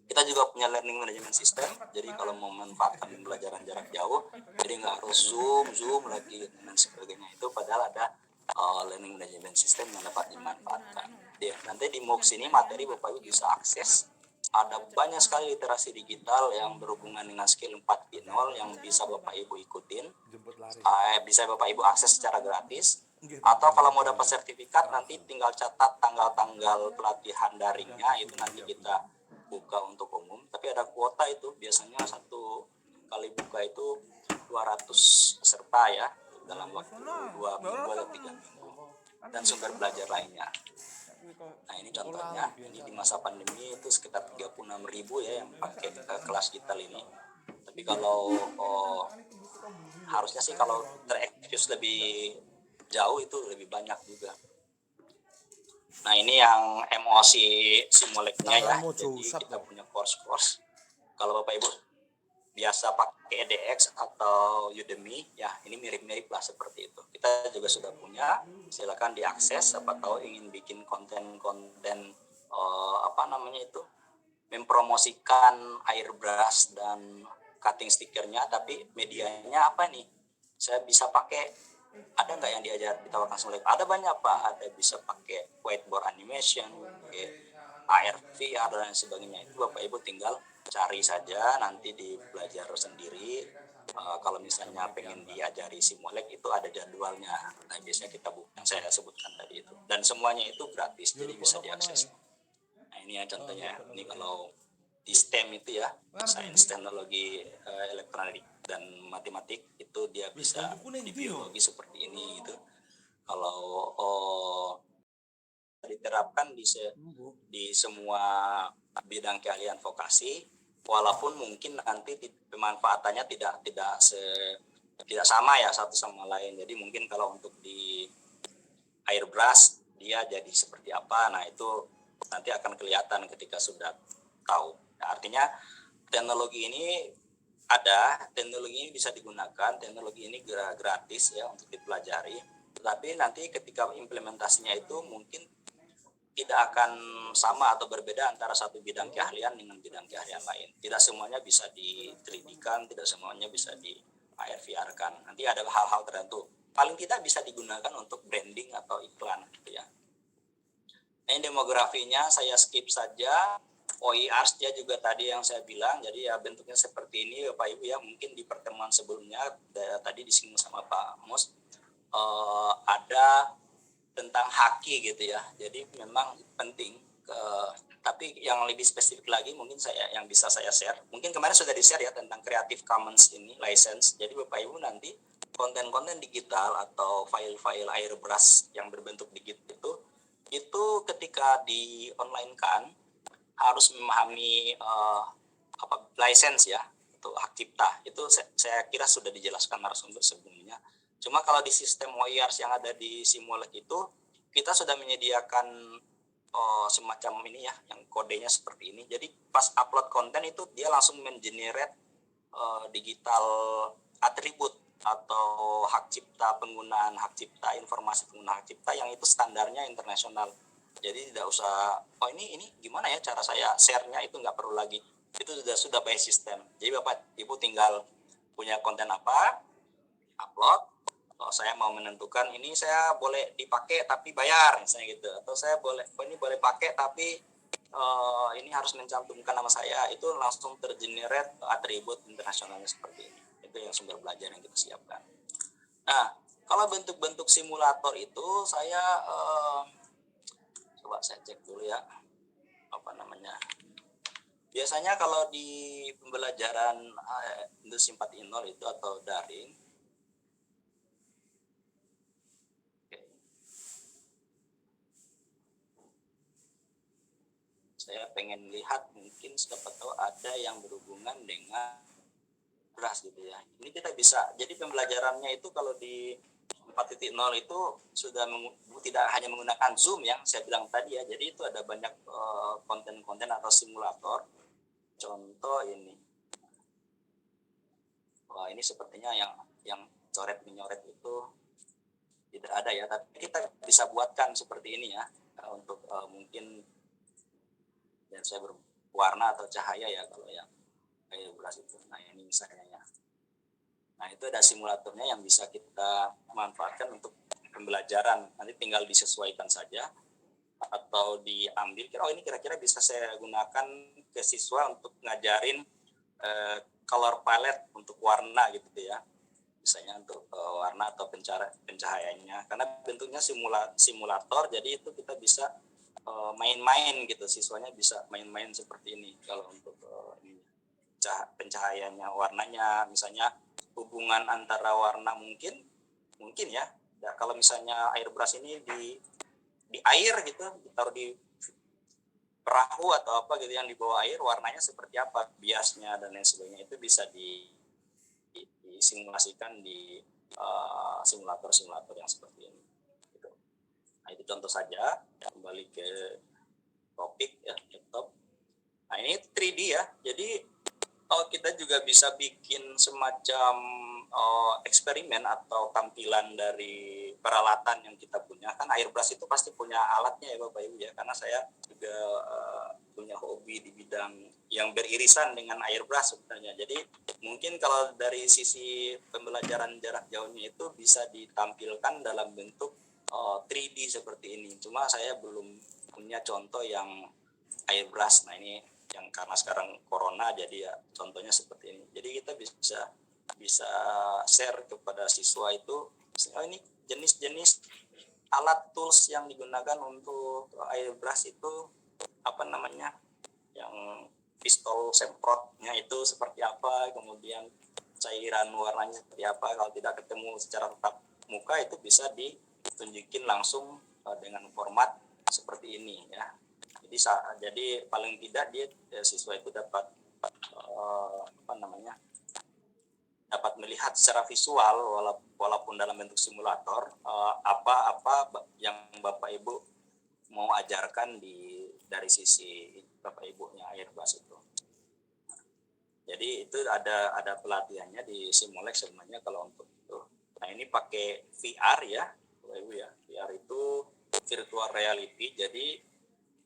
Kita juga punya learning management system, jadi kalau mau memanfaatkan pembelajaran jarak jauh, jadi nggak harus zoom lagi dan sebagainya, itu padahal ada learning management system yang dapat dimanfaatkan. Ya, nanti di MOOCs ini materi Bapak Ibu bisa akses. Ada banyak sekali literasi digital yang berhubungan dengan skill 4.0 yang bisa Bapak Ibu ikutin, bisa Bapak Ibu akses secara gratis. Atau kalau mau dapat sertifikat nanti tinggal catat tanggal-tanggal pelatihan daringnya, itu nanti kita buka untuk umum. Tapi ada kuota, itu biasanya satu kali buka itu 200 peserta ya, dalam waktu 2 minggu atau 3 minggu, dan sumber belajar lainnya. Nah, ini contohnya, ini di masa pandemi itu sekitar 36.000 ya yang pakai kelas digital ini. Tapi kalau harusnya sih kalau terekspos lebih jauh itu lebih banyak juga. Nah, ini yang emosi Simoleknya ya. Jadi kita punya course. Kalau Bapak Ibu biasa pakai edX atau Udemy ya, ini mirip-mirip lah seperti itu. Kita juga sudah punya, silakan diakses. Siapa tahu ingin bikin konten mempromosikan airbrush dan cutting stickernya, tapi medianya apa nih? Saya bisa pakai, ada nggak yang ditawarkan Simolek? Ada banyak Pak, ada bisa pakai whiteboard animation, pakai AR, VR dan sebagainya. Itu Bapak Ibu tinggal cari saja, nanti di belajar sendiri. Kalau misalnya pengen diajari Simolek itu ada jadwalnya. Nah, biasanya kita yang saya sebutkan tadi itu. Dan semuanya itu gratis, jadi bisa diakses. Nah, ini ya contohnya. Ini kalau di STEM itu ya, sains, teknologi, elektronik dan matematik, itu dia bisa di biologi seperti ini gitu. Kalau diterapkan di semua bidang keahlian vokasi, walaupun mungkin nanti pemanfaatannya tidak sama ya satu sama lain. Jadi mungkin kalau untuk di airbrush dia jadi seperti apa, nah itu nanti akan kelihatan ketika sudah tahu. Nah, artinya teknologi ini ada teknologi ini bisa digunakan, teknologi ini gratis ya untuk dipelajari. Tetapi nanti ketika implementasinya itu mungkin tidak akan sama atau berbeda antara satu bidang keahlian dengan bidang keahlian lain. Tidak semuanya bisa di 3D-kan, tidak semuanya bisa di AR VR-kan. Nanti ada hal-hal tertentu. Paling tidak bisa digunakan untuk branding atau iklan gitu ya. Nah, ini demografinya saya skip saja. OERs dia juga tadi yang saya bilang, jadi ya bentuknya seperti ini Bapak Ibu ya. Mungkin di pertemuan sebelumnya tadi disinggung sama Pak Mus, ada tentang haki gitu ya. Jadi memang penting. Tapi yang lebih spesifik lagi mungkin yang bisa saya share. Mungkin kemarin sudah di-share ya tentang Creative Commons ini license. Jadi Bapak Ibu nanti konten-konten digital atau file-file airbrush yang berbentuk digital itu ketika di online kan harus memahami license ya untuk hak cipta. Itu saya kira sudah dijelaskan narasumber sebelumnya. Cuma kalau di sistem OERs yang ada di Simulink itu kita sudah menyediakan semacam ini ya, yang kodenya seperti ini. Jadi pas upload konten itu dia langsung mengenerate digital atribut atau hak cipta, penggunaan hak cipta, informasi penggunaan hak cipta yang itu standarnya internasional. Jadi tidak usah, ini gimana ya cara saya share-nya, itu nggak perlu lagi. Itu sudah by system. Jadi Bapak Ibu tinggal punya konten apa, upload. Saya mau menentukan ini saya boleh dipakai tapi bayar misalnya gitu, atau saya ini boleh pakai tapi ini harus mencantumkan nama saya, itu langsung tergenerate atribut internasionalnya seperti ini. Itu yang sumber belajar yang kita siapkan. Nah, kalau bentuk-bentuk simulator itu saya coba saya cek dulu ya, apa namanya. Biasanya kalau di pembelajaran Industri 4.0 itu atau daring, saya pengen lihat mungkin siapa tahu ada yang berhubungan dengan beras gitu ya. Ini kita bisa, jadi pembelajarannya itu kalau di 4.0 itu sudah tidak hanya menggunakan Zoom yang saya bilang tadi ya. Jadi itu ada banyak konten-konten atau simulator. Contoh ini. Wah, ini sepertinya yang coret menyoret itu tidak ada ya, tapi kita bisa buatkan seperti ini ya untuk mungkin dan saya berwarna atau cahaya ya kalau yang kayak beras itu. Nah, ini misalnya ya. Nah, itu ada simulatornya yang bisa kita manfaatkan untuk pembelajaran. Nanti tinggal disesuaikan saja atau diambil. Oh, ini kira-kira bisa saya gunakan ke siswa untuk ngajarin color palette untuk warna gitu ya. Misalnya untuk warna atau pencahayaannya. Karena bentuknya simulator, jadi itu kita bisa main-main gitu. Siswanya bisa main-main seperti ini. Kalau untuk pencahayaannya, warnanya, misalnya hubungan antara warna mungkin ya. Nah, kalau misalnya airbrush ini di air gitu, ditaruh di perahu atau apa gitu yang di bawah air, warnanya seperti apa, biasnya dan lain sebagainya, itu bisa disimulasikan di simulator-simulator yang seperti ini. Gitu. Nah, itu contoh saja. Kembali ke topik ya, laptop. Nah, ini 3D ya. Jadi kita juga bisa bikin semacam eksperimen atau tampilan dari peralatan yang kita punya. Kan airbrush itu pasti punya alatnya ya Bapak Ibu ya, karena saya juga punya hobi di bidang yang beririsan dengan airbrush sebenarnya. Jadi mungkin kalau dari sisi pembelajaran jarak jauhnya itu bisa ditampilkan dalam bentuk 3D seperti ini. Cuma saya belum punya contoh yang airbrush. Nah, ini yang karena sekarang corona jadi ya contohnya seperti ini. Jadi kita bisa share kepada siswa itu, ini jenis-jenis alat tools yang digunakan untuk airbrush itu apa namanya, yang pistol semprotnya itu seperti apa, kemudian cairan warnanya seperti apa. Kalau tidak ketemu secara tatap muka itu bisa ditunjukin langsung dengan format seperti ini ya. Jadi paling tidak siswa itu dapat dapat melihat secara visual walaupun dalam bentuk simulator apa yang Bapak Ibu mau ajarkan dari sisi Bapak Ibunya airbrush itu. Jadi itu ada pelatihannya di Simulek sebenarnya kalau untuk itu. Nah ini pakai VR ya, Bapak Ibu ya. VR itu virtual reality. Jadi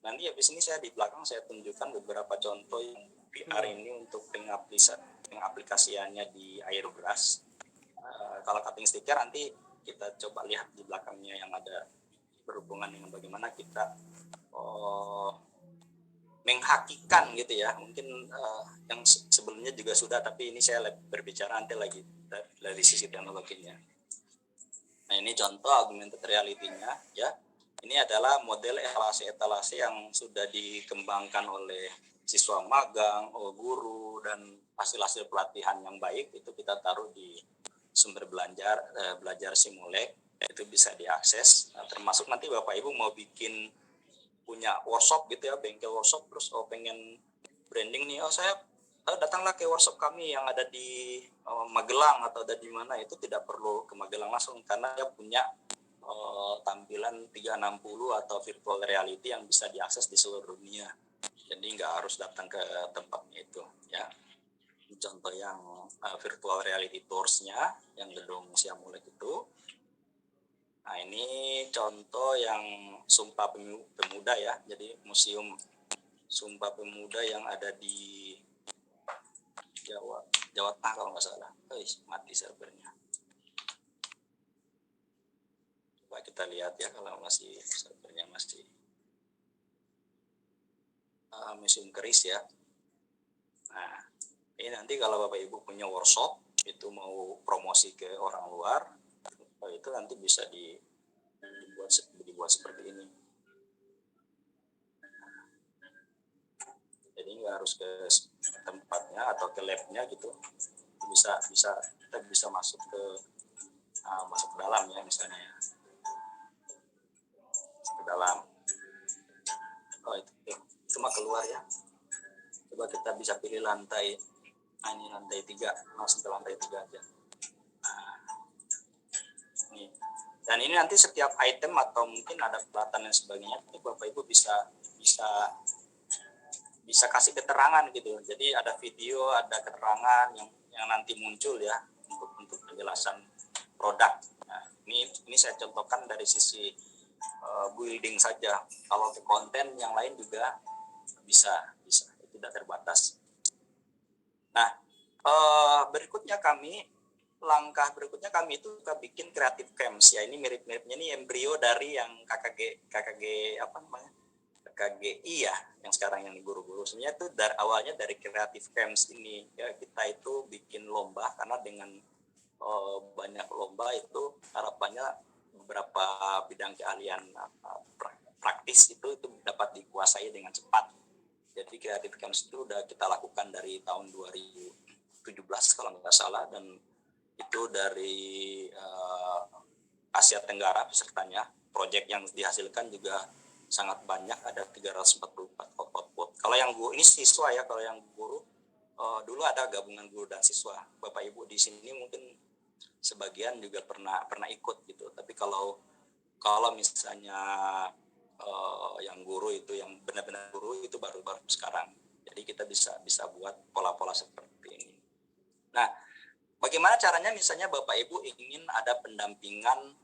nanti habis ini saya di belakang saya tunjukkan beberapa contoh yang VR ini untuk pengaplikasiannya di airbrush. Kalau cutting sticker nanti kita coba lihat di belakangnya yang ada berhubungan dengan bagaimana kita menghakikan gitu ya. Mungkin yang sebelumnya juga sudah, tapi ini saya berbicara nanti lagi dari sisi teknologinya. Nah ini contoh augmented reality-nya ya. Ini adalah model etalase-etalase yang sudah dikembangkan oleh siswa magang, guru, dan hasil-hasil pelatihan yang baik itu kita taruh di sumber belajar Simulek, itu bisa diakses. Nah, termasuk nanti Bapak Ibu mau bikin punya workshop gitu ya, bengkel workshop, terus pengen branding nih, saya datanglah ke workshop kami yang ada di Magelang atau ada di mana, itu tidak perlu ke Magelang langsung karena dia punya tampilan 360 atau virtual reality yang bisa diakses di seluruh dunia. Jadi nggak harus datang ke tempatnya itu ya. Contoh yang virtual reality tours-nya yang gedung Simulek itu. Nah ini contoh yang Sumpah Pemuda ya. Jadi museum Sumpah Pemuda yang ada di Jawa Tengah kalau nggak salah. Mati servernya. Coba kita lihat ya kalau masih servernya masih museum keris ya. Nah ini nanti kalau Bapak Ibu punya workshop itu mau promosi ke orang luar, itu nanti bisa dibuat seperti ini. Jadi nggak harus ke tempatnya atau ke labnya gitu, kita bisa masuk ke dalam ya misalnya ya, ke dalam. Itu mah keluar ya. Coba kita bisa pilih lantai. Ini lantai 3, langsung ke lantai 3 aja. Nih. Dan ini nanti setiap item atau mungkin ada pelatihan dan sebagainya, itu Bapak Ibu bisa kasih keterangan gitu. Jadi ada video, ada keterangan yang nanti muncul ya untuk penjelasan produk. Nah, ini saya contohkan dari sisi building saja. Kalau ke konten yang lain juga bisa tidak terbatas. Nah, langkah berikutnya kami itu kita bikin creative camps ya. Ini mirip-miripnya ini embrio dari yang KKGI ya, yang sekarang yang guru-guru. Sebenarnya itu awalnya dari creative camps ini ya, kita itu bikin lomba karena dengan banyak lomba itu harapannya beberapa bidang keahlian praktis itu dapat dikuasai dengan cepat. Jadi creative camps itu udah kita lakukan dari tahun 2017 kalau nggak salah, dan itu dari Asia Tenggara pesertanya. Proyek yang dihasilkan juga sangat banyak, ada 344 output. Kalau yang guru ini siswa ya, kalau yang guru dulu ada gabungan guru dan siswa. Bapak Ibu di sini mungkin sebagian juga pernah ikut gitu. Tapi kalau misalnya yang guru itu, yang benar-benar guru itu baru sekarang. Jadi kita bisa buat pola-pola seperti ini. Nah, bagaimana caranya misalnya Bapak Ibu ingin ada pendampingan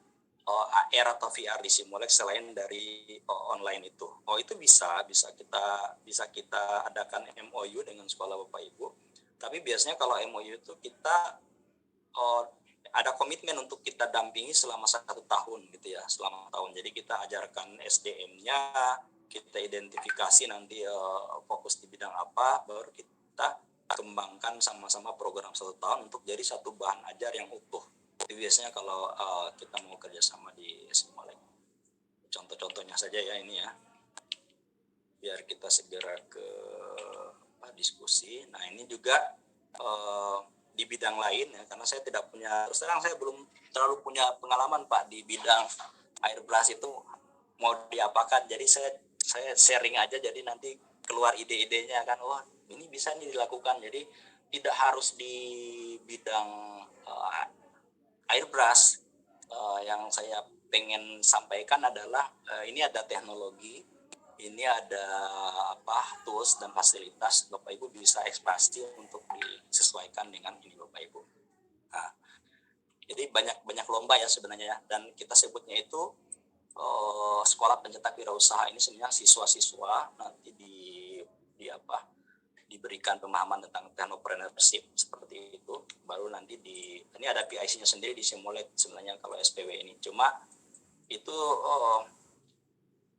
AR atau VR di Simulek selain dari online itu? Itu bisa kita adakan MOU dengan sekolah Bapak Ibu. Tapi biasanya kalau MOU itu kita ada komitmen untuk kita dampingi selama 1 tahun gitu ya, selama tahun. Jadi kita ajarkan SDM-nya, kita identifikasi nanti fokus di bidang apa, baru kita kembangkan sama-sama program 1 tahun untuk jadi satu bahan ajar yang utuh. Itu biasanya kalau kita mau kerjasama di Simulek. Contoh-contohnya saja ya ini ya, biar kita segera ke diskusi. Nah ini juga di bidang lain ya, karena saya tidak punya, terus terang saya belum terlalu punya pengalaman Pak di bidang airbrush itu mau diapakan. Jadi saya sharing aja, jadi nanti keluar ide-idenya kan, ini bisa nih dilakukan. Jadi tidak harus di bidang airbrush. Yang saya pengen sampaikan adalah ini ada teknologi ini ada tools dan fasilitas, Bapak Ibu bisa ekspresi untuk disesuaikan dengan ini Bapak Ibu. Nah, jadi banyak lomba ya sebenarnya ya, dan kita sebutnya itu sekolah pencetak wirausaha. Ini sebenarnya siswa-siswa nanti diberikan pemahaman tentang technopreneurship seperti itu, baru nanti ini ada PIC-nya sendiri disimulate sebenarnya kalau SPW ini. Cuma itu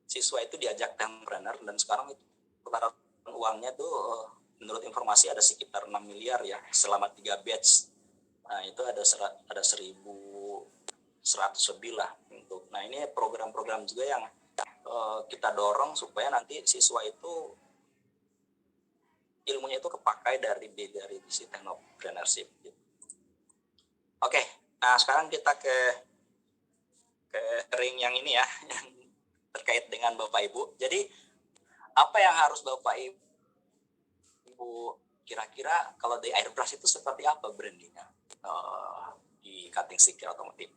siswa itu diajak technopreneur, dan sekarang itu putaran uangnya tuh menurut informasi ada sekitar 6 miliar ya selama 3 batch. Nah, itu ada 1.100 lebih lah untuk. Nah, ini program-program juga yang kita dorong supaya nanti siswa itu ilmunya itu kepakai dari si technopreneurship gitu. Oke, nah sekarang kita ke ring yang ini ya, yang terkait dengan Bapak Ibu. Jadi apa yang harus Bapak Ibu kira-kira kalau di airbrush itu seperti apa brandingnya di cutting sticker otomotif?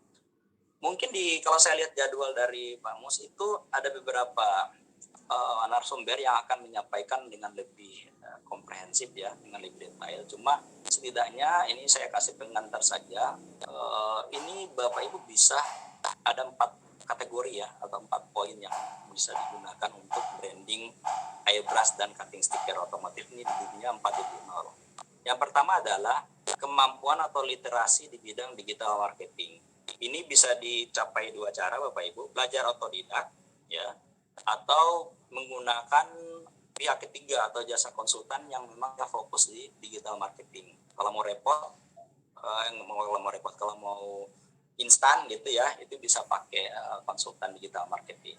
Mungkin kalau saya lihat jadwal dari Pak Mus itu ada beberapa narasumber yang akan menyampaikan dengan lebih komprehensif ya, dengan lebih detail. Cuma setidaknya ini saya kasih pengantar saja. Ini Bapak Ibu bisa ada 4 kategori ya, atau 4 poin yang bisa digunakan untuk branding airbrush dan cutting sticker otomotif ini di dunia 4.0. Yang pertama adalah kemampuan atau literasi di bidang digital marketing. Ini bisa dicapai 2 cara Bapak Ibu, belajar otodidak ya, atau menggunakan pihak ketiga atau jasa konsultan yang memang fokus di digital marketing. Kalau mau repot, kalau mau instan gitu ya, itu bisa pakai konsultan digital marketing.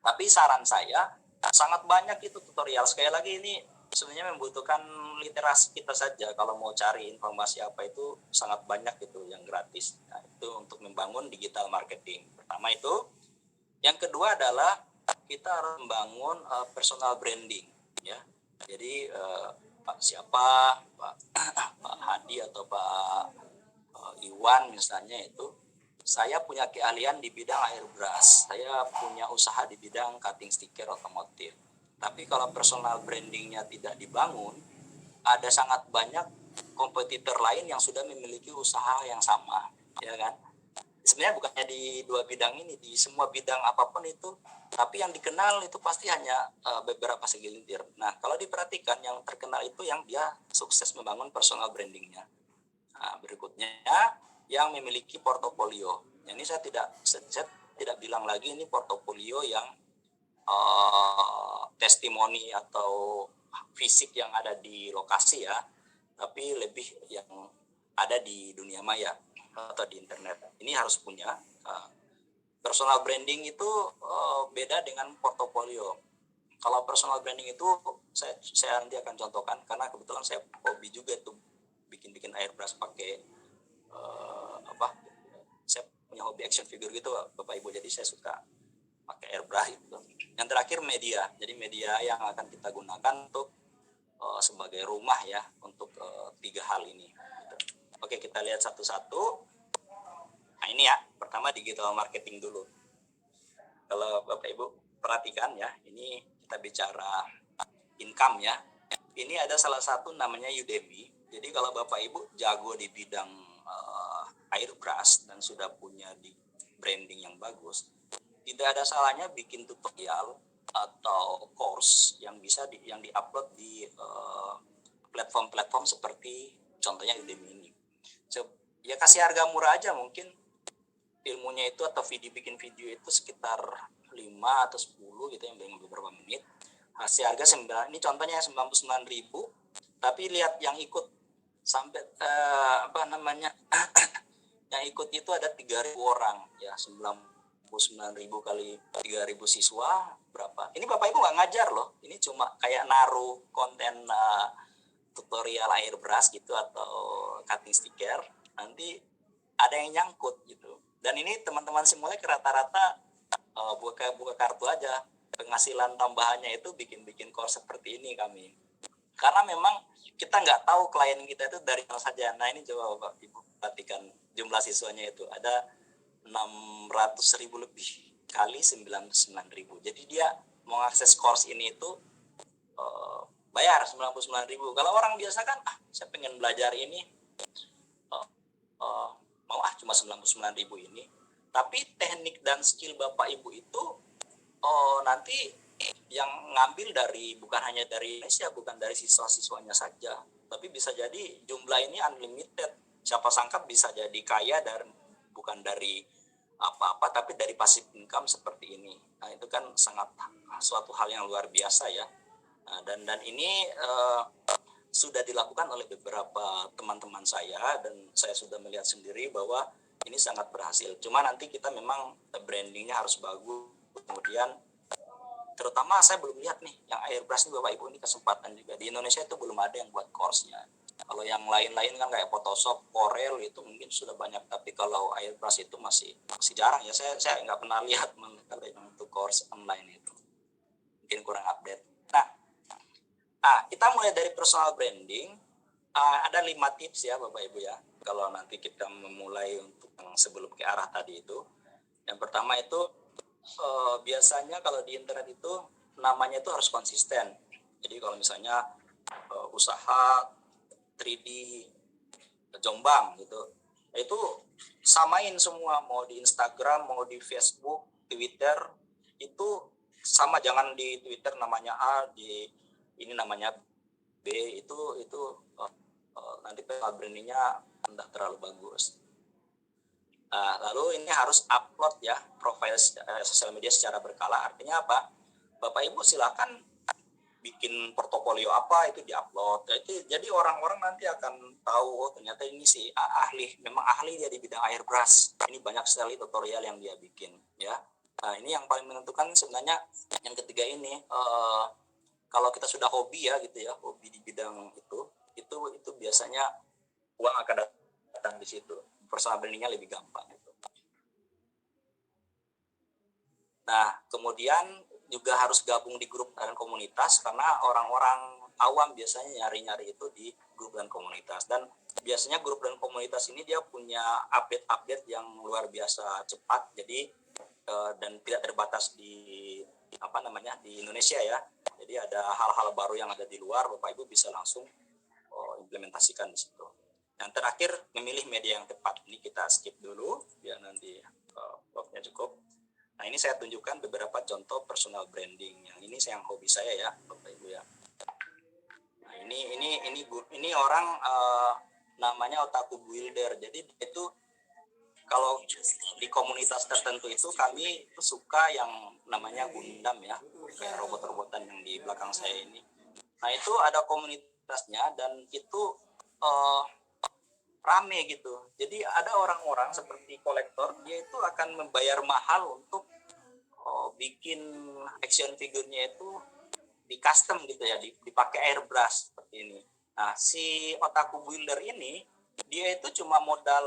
Tapi saran saya, sangat banyak itu tutorial. Sekali lagi ini sebenarnya membutuhkan literasi kita saja. Kalau mau cari informasi apa itu sangat banyak itu yang gratis. Nah, itu untuk membangun digital marketing. Pertama itu. Yang kedua adalah kita harus membangun personal branding ya. Jadi Pak siapa, Pak Hadi atau Pak Iwan misalnya, itu saya punya keahlian di bidang airbrush, saya punya usaha di bidang cutting sticker otomotif. Tapi kalau personal brandingnya tidak dibangun, ada sangat banyak kompetitor lain yang sudah memiliki usaha yang sama, ya kan? Sebenarnya bukannya di 2 bidang ini, di semua bidang apapun itu, tapi yang dikenal itu pasti hanya beberapa segelintir. Nah, kalau diperhatikan yang terkenal itu yang dia sukses membangun personal brandingnya. Nah, berikutnya yang memiliki portofolio. Ini saya tidak bilang lagi ini portofolio yang testimoni atau fisik yang ada di lokasi ya, tapi lebih yang ada di dunia maya atau di internet. Ini harus punya. Personal branding itu beda dengan portofolio. Kalau personal branding itu saya nanti akan contohkan, karena kebetulan saya hobi juga tuh bikin airbrush pakai saya punya hobi action figure gitu Bapak Ibu, jadi saya suka pakai airbrush itu. Yang terakhir media. Jadi media yang akan kita gunakan untuk sebagai rumah ya untuk 3 hal ini. Oke, kita lihat satu-satu. Nah, ini ya, pertama digital marketing dulu. Kalau Bapak Ibu perhatikan ya, ini kita bicara income ya. Ini ada salah satu namanya Udemy. Jadi kalau Bapak Ibu jago di bidang airbrush dan sudah punya di branding yang bagus, tidak ada salahnya bikin tutorial atau course yang bisa yang diupload di platform-platform seperti contohnya Udemy ini. Ya kasih harga murah aja, mungkin ilmunya itu atau bikin video itu sekitar 5 atau 10 gitu yang beberapa menit. Kasih harga 9, ini contohnya 99.000, tapi lihat yang ikut sampai yang ikut itu ada 3.000 orang ya, 99.000 kali 3.000 siswa berapa? Ini Bapak Ibu nggak ngajar loh, ini cuma kayak naruh konten tutorial airbrush gitu atau cutting sticker, nanti ada yang nyangkut gitu. Dan ini teman-teman semuanya rata-rata buka kartu aja, penghasilan tambahannya itu bikin course seperti ini kami. Karena memang kita nggak tahu klien kita itu dari mana saja. Nah, ini coba Bapak Ibu perhatikan jumlah siswanya itu ada 600.000 lebih kali 99.000. Jadi dia mengakses course ini itu bayar 99.000. Kalau orang biasa kan, saya pengen belajar ini, mau cuma 99.000 ini. Tapi teknik dan skill Bapak Ibu itu nanti yang ngambil dari bukan hanya dari Indonesia, bukan dari siswa-siswanya saja, tapi bisa jadi jumlah ini unlimited. Siapa sangka bisa jadi kaya dan bukan dari apa-apa, tapi dari passive income seperti ini. Nah, itu kan sangat suatu hal yang luar biasa ya. Nah, dan ini sudah dilakukan oleh beberapa teman-teman saya, dan saya sudah melihat sendiri bahwa ini sangat berhasil. Cuma nanti kita memang brandingnya harus bagus. Kemudian terutama saya belum lihat nih yang airbrush ini Bapak Ibu, ini kesempatan juga. Di Indonesia itu belum ada yang buat course-nya. Kalau yang lain-lain kan kayak Photoshop, Corel itu mungkin sudah banyak, tapi kalau airbrush itu masih jarang ya. Saya nggak pernah lihat kalau yang untuk course online itu. Mungkin kurang update. Nah, kita mulai dari personal branding. Ada 5 tips ya Bapak Ibu ya. Kalau nanti kita memulai untuk yang sebelum ke arah tadi itu. Yang pertama itu biasanya kalau di internet itu namanya itu harus konsisten. Jadi kalau misalnya usaha 3D Jombang gitu, itu samain semua, mau di Instagram, mau di Facebook, Twitter, itu sama. Jangan di Twitter namanya A, di ini namanya B, itu nanti personal brandingnya tidak terlalu bagus. Nah, lalu ini harus upload ya profil sosial media secara berkala. Artinya apa? Bapak Ibu silakan bikin portofolio apa itu diupload. Jadi orang-orang nanti akan tahu, oh ternyata ini si ahli, memang ahli dia di bidang airbrush. Ini banyak sekali tutorial yang dia bikin ya. Nah, ini yang paling menentukan sebenarnya yang ketiga ini. Kalau kita sudah hobi ya gitu ya, hobi di bidang itu biasanya uang akan datang di situ. Personal brandingnya lebih gampang gitu. Nah, kemudian juga harus gabung di grup dan komunitas, karena orang-orang awam biasanya nyari-nyari itu di grup dan komunitas. Dan biasanya grup dan komunitas ini dia punya update-update yang luar biasa cepat. Jadi dan tidak terbatas di di Indonesia ya. Jadi ada hal-hal baru yang ada di luar, Bapak Ibu bisa langsung implementasikan di situ. Yang terakhir, memilih media yang tepat. Ini kita skip dulu biar nanti waktunya cukup. Nah, ini saya tunjukkan beberapa contoh personal branding. Yang ini yang hobi saya ya, Bapak Ibu ya. Nah, ini orang namanya Otaku Builder. Jadi itu kalau di komunitas tertentu itu kami suka yang namanya Gundam ya, kayak robot-robotan yang di belakang saya ini. Nah, itu ada komunitasnya dan itu rame gitu. Jadi ada orang-orang seperti kolektor, dia itu akan membayar mahal untuk bikin action figurnya itu di custom gitu ya, dipakai airbrush seperti ini. Nah, si Otaku Builder ini dia itu cuma modal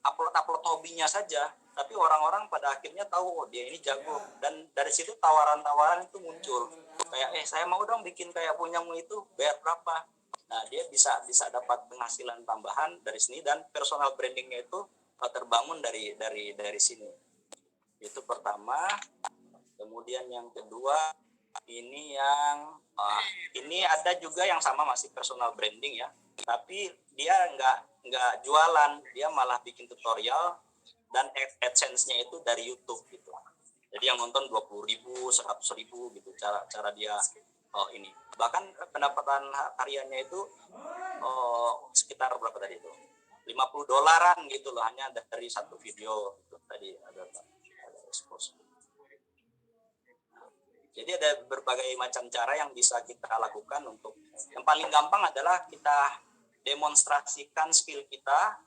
upload hobinya saja, tapi orang-orang pada akhirnya tahu, oh dia ini jago, dan dari situ tawaran-tawaran itu muncul. Kayak saya mau dong bikin kayak punyamu itu, bayar berapa? Nah, dia bisa dapat penghasilan tambahan dari sini, dan personal brandingnya itu terbangun dari sini. Itu pertama. Kemudian yang kedua, ini ini ada juga yang sama, masih personal branding ya, tapi dia nggak jualan, dia malah bikin tutorial dan AdSense-nya itu dari YouTube gitu. Jadi yang nonton 20.000, 100.000 gitu cara dia ini. Bahkan pendapatan hariannya itu sekitar berapa tadi itu? $50 gitu loh, hanya dari satu video itu tadi ada expose. Jadi ada berbagai macam cara yang bisa kita lakukan. Untuk yang paling gampang adalah kita demonstrasikan skill kita,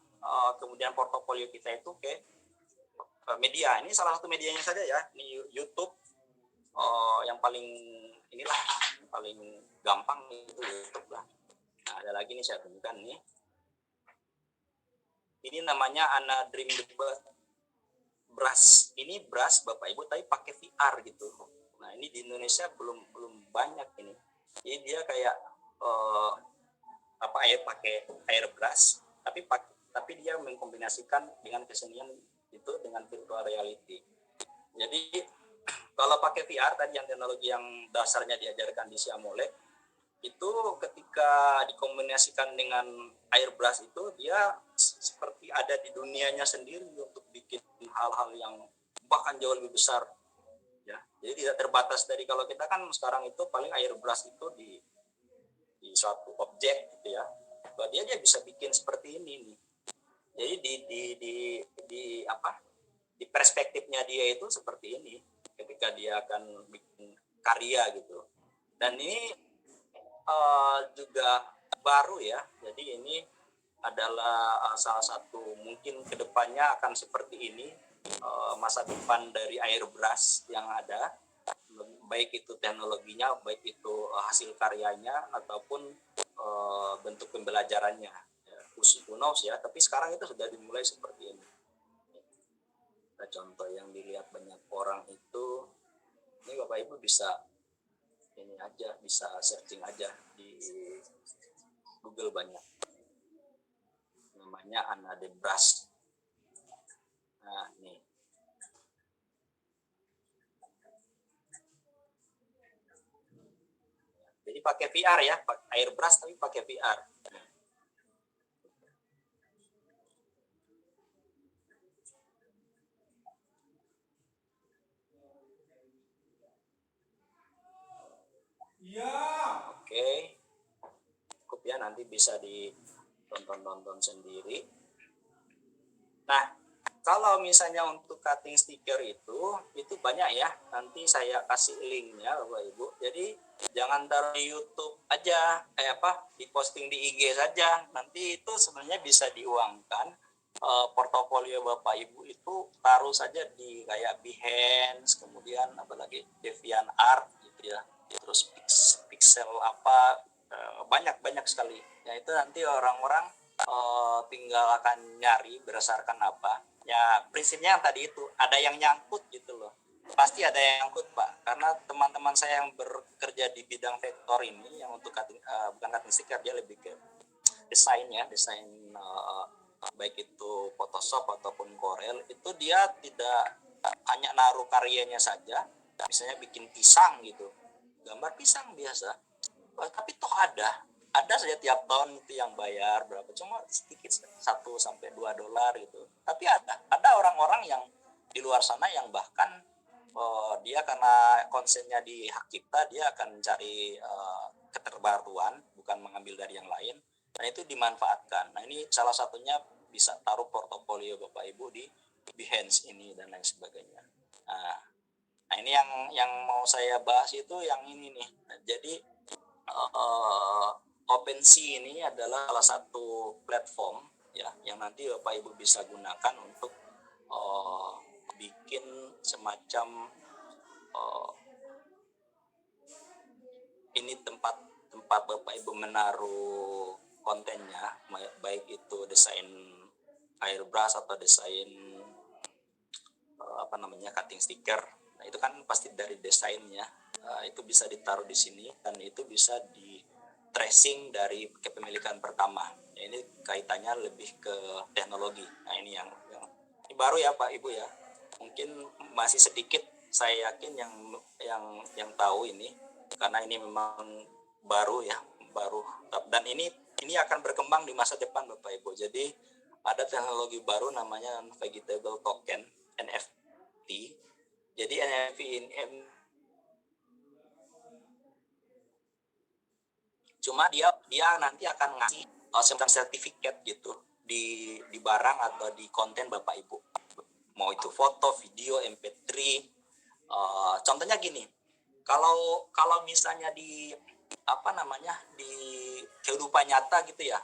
kemudian portofolio kita itu ke media. Ini salah satu medianya saja ya, ini YouTube. Yang paling paling gampang itu YouTube lah. Nah, ada lagi nih saya tunjukkan nih. Ini namanya Ana Dream Brush. Ini brush Bapak Ibu tapi pakai VR gitu. Nah, ini di Indonesia belum banyak ini. Jadi dia kayak pakai airbrush, tapi dia mengkombinasikan dengan kesenian itu dengan virtual reality. Jadi kalau pakai VR tadi yang teknologi yang dasarnya diajarkan di Siamolek, itu ketika dikombinasikan dengan airbrush itu dia seperti ada di dunianya sendiri untuk bikin hal-hal yang bahkan jauh lebih besar ya. Jadi tidak terbatas dari kalau kita kan sekarang itu paling airbrush itu di suatu objek gitu ya. Kalau dia bisa bikin seperti ini nih. Jadi di apa? Di perspektifnya dia itu seperti ini ketika dia akan bikin karya gitu. Dan ini juga baru ya. Jadi ini adalah salah satu mungkin kedepannya akan seperti ini masa depan dari airbrush yang ada, baik itu teknologinya, baik itu hasil karyanya ataupun bentuk pembelajarannya. Ya, who knows ya. Tapi sekarang itu sudah dimulai seperti ini. Nah, contoh yang dilihat banyak orang itu, ini Bapak Ibu bisa ini aja, bisa searching aja di Google banyak, namanya Anna de Brush. Nah nih, jadi pakai VR ya, pakai airbrush tapi pakai VR. Iya. Oke, cukup ya, nanti bisa ditonton sendiri. Nah, kalau misalnya untuk cutting stiker itu banyak ya. Nanti saya kasih linknya Bapak Ibu. Jadi jangan taruh di YouTube aja, diposting di IG saja. Nanti itu sebenarnya bisa diuangkan. Portofolio Bapak Ibu itu taruh saja di kayak Behance, kemudian apalagi DeviantArt gitu ya. Terus pixel banyak sekali. Ya itu nanti orang-orang tinggal akan nyari berdasarkan apa. Ya prinsipnya yang tadi itu ada yang nyangkut gitu loh. Pasti ada yang nyangkut Pak, karena teman-teman saya yang bekerja di bidang vektor ini yang untuk bukan cutting sticker, dia lebih ke desain baik itu Photoshop ataupun Corel, itu dia tidak hanya naruh karyanya saja, misalnya bikin pisang gitu, gambar pisang biasa, tapi toh ada saja tiap tahun itu yang bayar berapa, cuma sedikit, $1-2 gitu. Tapi ada orang-orang yang di luar sana yang bahkan dia karena konsennya di hak cipta, dia akan mencari keterbaruan, bukan mengambil dari yang lain, dan itu dimanfaatkan. Nah ini salah satunya bisa taruh portofolio Bapak Ibu di Behance ini dan lain sebagainya. Nah ini yang mau saya bahas itu yang ini nih. Nah, jadi OpenSea ini adalah salah satu platform ya yang nanti Bapak Ibu bisa gunakan untuk bikin semacam ini tempat Bapak Ibu menaruh kontennya, baik itu desain airbrush atau desain cutting sticker. Nah itu kan pasti dari desainnya, itu bisa ditaruh di sini dan itu bisa di tracing dari kepemilikan pertama. Nah, ini kaitannya lebih ke teknologi. Nah ini yang ini baru ya Pak Ibu ya. Mungkin masih sedikit, saya yakin yang tahu ini, karena ini memang baru ya, dan ini akan berkembang di masa depan Bapak Ibu. Jadi ada teknologi baru namanya vegetable token, NFT. Jadi NFT ini cuma dia nanti akan ngasih semacam sertifikat gitu di barang atau di konten Bapak Ibu, mau itu foto, video, MP3. Contohnya gini, kalau misalnya di di kehidupan nyata gitu ya,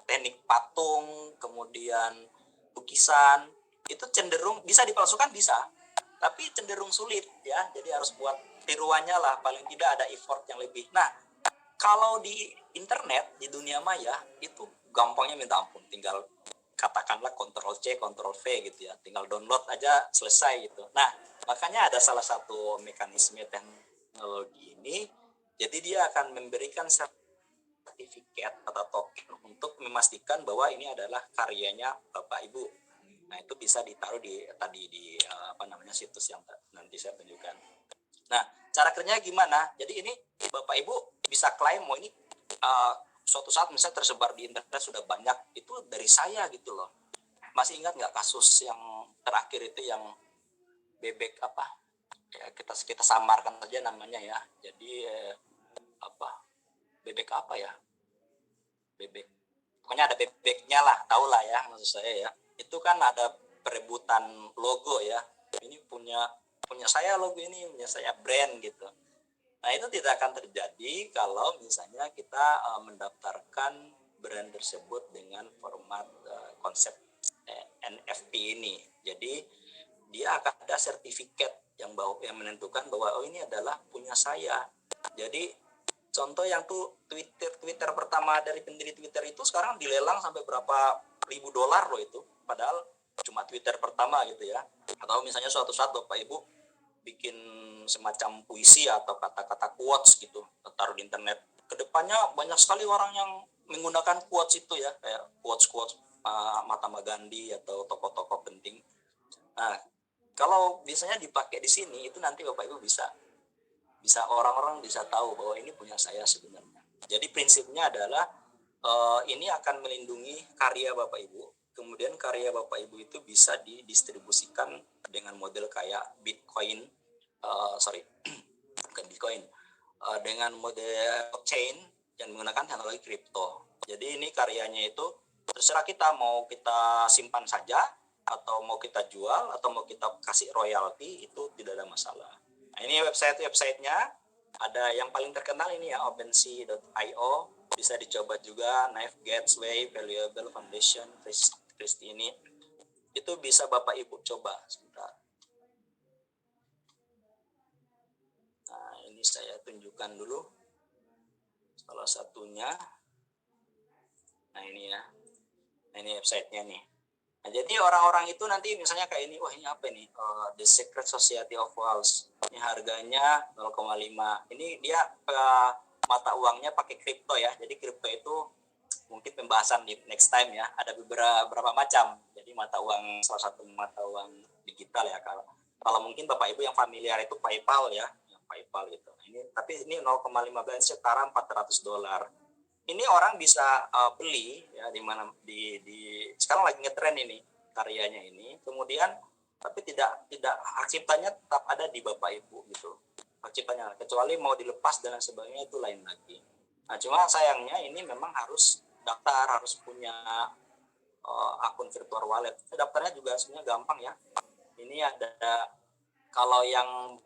teknik patung, kemudian lukisan, itu cenderung bisa dipalsukan, bisa, tapi cenderung sulit ya. Jadi harus buat tiruannya lah, paling tidak ada effort yang lebih. Nah kalau di internet, di dunia maya, itu gampangnya minta ampun. Tinggal katakanlah Ctrl+C, Ctrl+V gitu ya. Tinggal download aja, selesai gitu. Nah, makanya ada salah satu mekanisme teknologi ini. Jadi dia akan memberikan sertifikat atau token untuk memastikan bahwa ini adalah karyanya Bapak Ibu. Nah, itu bisa ditaruh di tadi di situs yang nanti saya tunjukkan. Nah, cara kerjanya gimana? Jadi ini Bapak Ibu bisa klaim, oh ini suatu saat misalnya tersebar di internet sudah banyak, itu dari saya gitu loh. Masih ingat nggak kasus yang terakhir itu yang bebek apa? Ya, kita samarkan saja namanya ya. Jadi bebek apa ya? Bebek. Pokoknya ada bebeknya lah, tahu lah ya maksud saya ya. Itu kan ada perebutan logo ya. Ini punya saya logo ini, punya saya brand gitu. Nah, itu tidak akan terjadi kalau misalnya kita mendaftarkan brand tersebut dengan format konsep NFT ini. Jadi dia akan ada sertifikat yang menentukan bahwa oh ini adalah punya saya. Jadi contoh yang tuh Twitter pertama dari pendiri Twitter itu sekarang dilelang sampai berapa ribu dolar loh itu. Padahal cuma Twitter pertama gitu ya. Atau misalnya suatu saat Bapak Ibu bikin semacam puisi atau kata-kata quotes gitu, taruh di internet. Kedepannya banyak sekali orang yang menggunakan quotes itu ya, kayak quotes Mahatma Gandhi atau tokoh-tokoh penting. Nah, kalau biasanya dipakai di sini itu nanti Bapak Ibu bisa orang-orang bisa tahu bahwa ini punya saya sebenarnya. Jadi prinsipnya adalah ini akan melindungi karya Bapak Ibu. Kemudian karya Bapak Ibu itu bisa didistribusikan dengan model kayak Bitcoin, bukan Bitcoin, dengan model blockchain yang menggunakan teknologi kripto. Jadi ini karyanya itu terserah kita mau kita simpan saja atau mau kita jual atau mau kita kasih royalti, itu tidak ada masalah. Nah, ini websitenya ada yang paling terkenal ini ya, OpenSea.io, bisa dicoba juga. Knife Gateway, Valuable Foundation, Christie ini itu bisa Bapak Ibu coba sebentar. Nah, ini saya tunjukkan dulu salah satunya. Nah, ini ya. Nah, ini websitenya nih. Nah, jadi orang-orang itu nanti misalnya kayak ini, wah ini apa nih? The Secret Society of Wealth. Ini harganya 0,5. Ini dia mata uangnya pakai kripto ya. Jadi kripto itu mungkin pembahasan di next time ya. Ada beberapa macam. Jadi mata uang, salah satu mata uang digital ya. Kalau mungkin Bapak Ibu yang familiar itu PayPal ya. PayPal gitu. Tapi ini 0,15 setara $400. Ini orang bisa beli ya di mana di sekarang lagi ngetren ini karyanya ini. Kemudian tapi tidak hak ciptanya tetap ada di Bapak Ibu gitu. Hak ciptanya, kecuali mau dilepas dan sebagainya itu lain lagi. Nah, cuma sayangnya ini memang harus daftar, harus punya akun virtual wallet. Daftarnya juga sebenarnya gampang ya. Ini ada kalau yang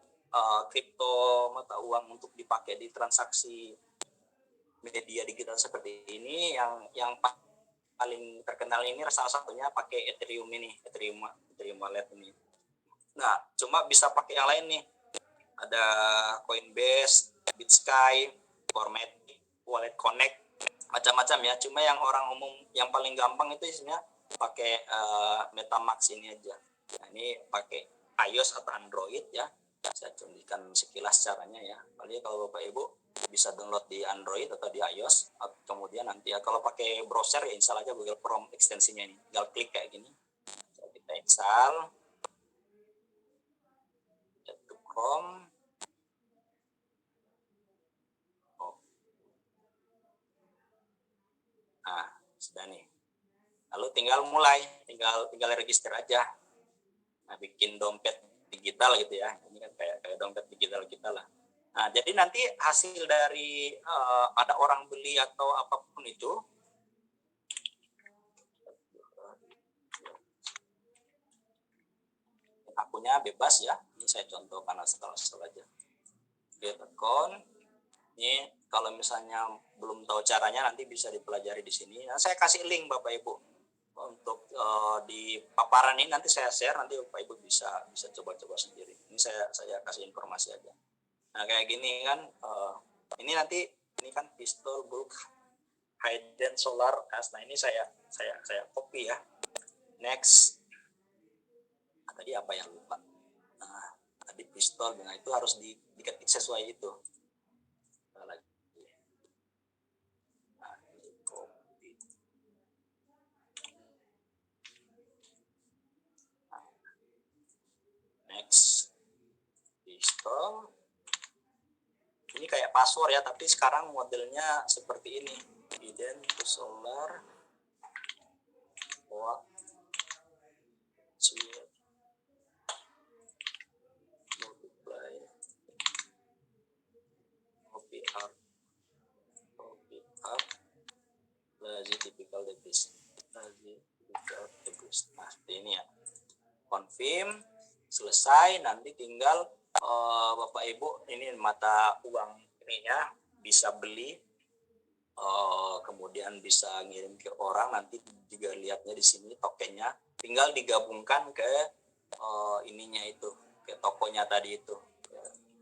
kripto mata uang untuk dipakai di transaksi media digital seperti ini, yang paling terkenal ini salah satunya pakai Ethereum wallet ini. Nah, cuma bisa pakai yang lain nih. Ada Coinbase, BitSky, Formatic, Wallet Connect, macam-macam ya. Cuma yang orang umum yang paling gampang itu isinya pakai MetaMask ini aja. Nah, ini pakai iOS atau Android ya. Saya tunjukkan sekilas caranya ya. Paling kalau Bapak Ibu bisa download di Android atau di iOS. Kemudian nanti ya kalau pakai browser ya install aja Google Chrome ekstensinya ini. Tinggal klik kayak gini. Kita install. Itu Chrome. Nah, sudah nih. Lalu tinggal tinggal register aja. Nah, bikin dompet digital gitu ya. Ini kan kayak dompet digital kita lah. Nah, jadi nanti hasil dari ada orang beli atau apapun itu, akunnya bebas ya. Ini saya contohkan asal aja. Create account. Ini kalau misalnya belum tahu caranya nanti bisa dipelajari di sini. Nah, saya kasih link Bapak Ibu untuk di paparan ini nanti saya share, nanti Bapak Ibu bisa coba-coba sendiri. Ini saya kasih informasi aja. Nah, kayak gini kan, ini nanti ini kan pistol bulk hidden solar as. Nah, ini saya copy ya. Next. Nah, tadi apa yang lupa? Nah, tadi pistol, nah itu harus diketik sesuai itu. Lagi. Nah, ini copy. install. Ini kayak password ya, tapi sekarang modelnya seperti ini. Iden to solar. What? Sweet. Multiply. Copy up. Lazy typical debris. Nah, seperti ini ya. Confirm, selesai. Nanti tinggal Bapak Ibu ini mata uang ininya bisa beli, kemudian bisa ngirim ke orang. Nanti juga lihatnya di sini tokennya. Tinggal digabungkan ke ininya itu, ke tokonya tadi itu.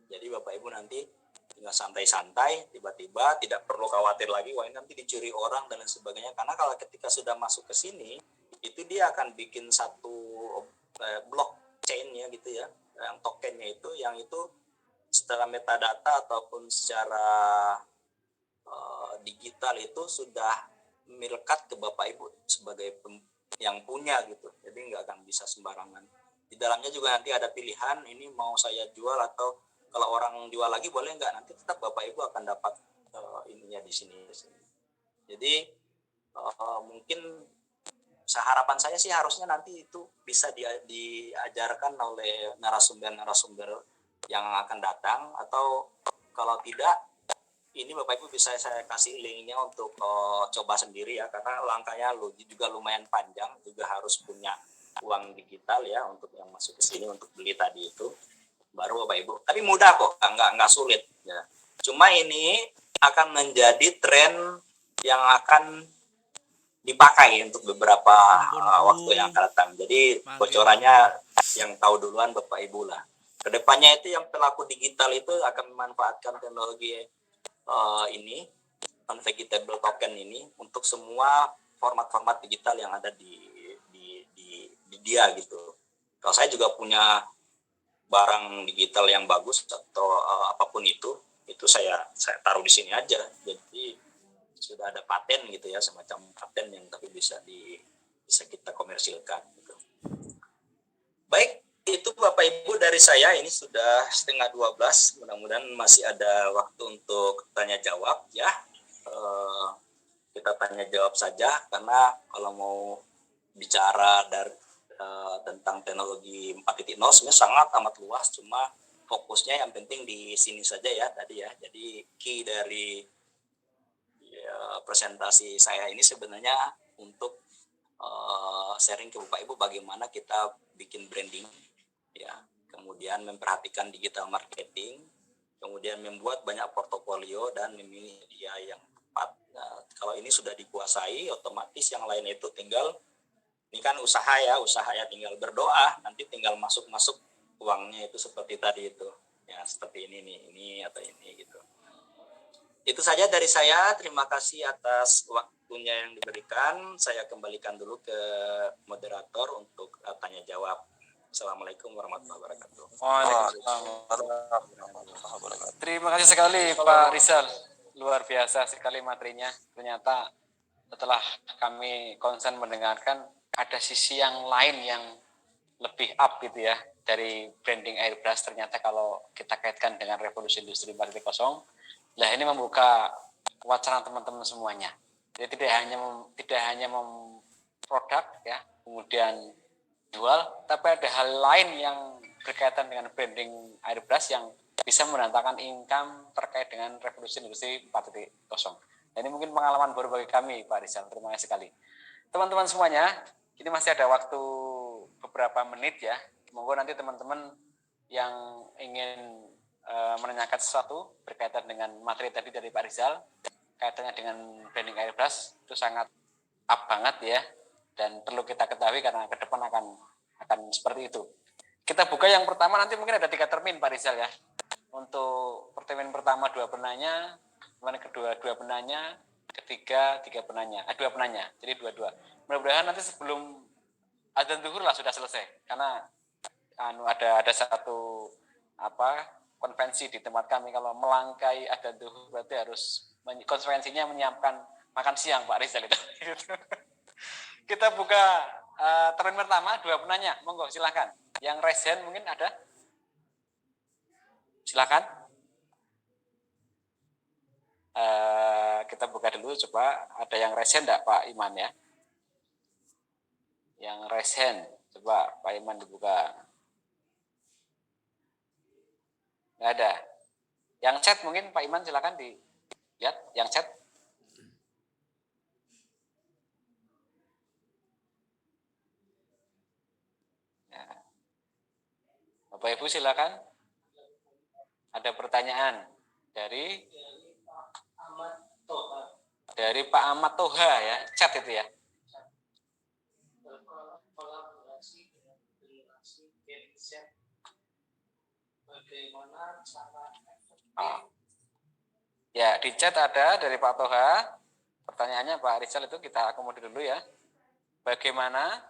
Jadi Bapak Ibu nanti tinggal santai-santai, tiba-tiba tidak perlu khawatir lagi, wah ini nanti dicuri orang dan lain sebagainya. Karena kalau ketika sudah masuk ke sini, itu dia akan bikin satu blockchain-nya gitu ya, yang tokennya itu, yang itu secara metadata ataupun secara digital itu sudah melekat ke Bapak Ibu sebagai yang punya gitu. Jadi nggak akan bisa sembarangan. Di dalamnya juga nanti ada pilihan, ini mau saya jual atau kalau orang jual lagi boleh nggak, nanti tetap Bapak Ibu akan dapat ininya di sini. Jadi mungkin harapan saya sih harusnya nanti itu bisa diajarkan oleh narasumber-narasumber yang akan datang, atau kalau tidak ini Bapak Ibu bisa saya kasih linknya untuk coba sendiri ya, karena langkahnya juga lumayan panjang, juga harus punya uang digital ya untuk yang masuk ke sini untuk beli tadi itu. Baru Bapak Ibu, tapi mudah kok, nggak sulit ya. Cuma ini akan menjadi tren yang akan dipakai untuk beberapa waktu yang akan datang. Jadi bocorannya yang tahu duluan Bapak Ibu lah. Kedepannya itu yang pelaku digital itu akan memanfaatkan teknologi ini, non-vegetable token ini, untuk semua format-format digital yang ada di dia gitu. Kalau saya juga punya barang digital yang bagus atau apapun itu saya taruh di sini aja. Jadi sudah ada paten gitu ya, semacam paten yang tapi bisa kita komersilkan gitu. Baik, itu Bapak Ibu dari saya, ini sudah 11:30, mudah-mudahan masih ada waktu untuk tanya jawab ya. Kita tanya jawab saja, karena kalau mau bicara tentang teknologi 4.0 sebenarnya sangat amat luas, cuma fokusnya yang penting di sini saja ya tadi ya. Jadi key dari presentasi saya ini sebenarnya untuk sharing ke Bapak Ibu bagaimana kita bikin branding ya, kemudian memperhatikan digital marketing, kemudian membuat banyak portofolio dan memilih media yang tepat. Nah, kalau ini sudah dikuasai, otomatis yang lain itu tinggal, ini kan usaha ya tinggal berdoa, nanti tinggal masuk uangnya itu seperti tadi itu ya, seperti ini atau ini gitu. Itu saja dari saya, terima kasih atas waktunya yang diberikan. Saya kembalikan dulu ke moderator untuk tanya jawab. Assalamualaikum warahmatullahi wabarakatuh. Waalaikumsalam. Terima kasih sekali Pak Rizal, luar biasa sekali materinya. Ternyata setelah kami konsen mendengarkan, ada sisi yang lain yang lebih up gitu ya dari branding Airbrush. Ternyata kalau kita kaitkan dengan revolusi industri 4.0, nah ini membuka wacana teman-teman semuanya. Jadi tidak hanya produk ya, kemudian jual, tapi ada hal lain yang berkaitan dengan branding Airbrush yang bisa mendatangkan income terkait dengan revolusi industri 4.0. Ini mungkin pengalaman baru bagi kami Pak Rizal. Terima kasih sekali. Teman-teman semuanya, ini masih ada waktu beberapa menit ya. Monggo nanti teman-teman yang ingin menanyakan sesuatu berkaitan dengan materi tadi dari Pak Rizal, kaitannya dengan branding Airbrush, itu sangat up banget ya, dan perlu kita ketahui karena ke depan akan seperti itu. Kita buka yang pertama, nanti mungkin ada 3 termin Pak Rizal ya. Untuk termin pertama 2 penanya, kemudian kedua 2 penanya, ketiga 3 penanya, 2 penanya, jadi 2-2. Mudah-mudahan nanti sebelum adzan zuhur lah sudah selesai, karena ada satu konvensi di tempat kami, kalau melangkai adzan zuhur berarti harus konsekuensinya menyiapkan makan siang Pak Rizal itu. Kita buka termin pertama 2 penanya, monggo silakan. Yang raise hand mungkin ada? Silakan. Kita buka dulu, coba ada yang resen enggak Pak Iman ya? Yang resen, coba Pak Iman dibuka. Nggak ada. Yang chat mungkin Pak Iman silakan dilihat yang chat. Ya. Bapak Ibu silakan. Ada pertanyaan dari Pak Ahmad Toha ya, chat itu ya. Oh. Ya, di chat ada dari Pak Toha. Pertanyaannya Pak Rizal itu kita akomodir dulu ya. Bagaimana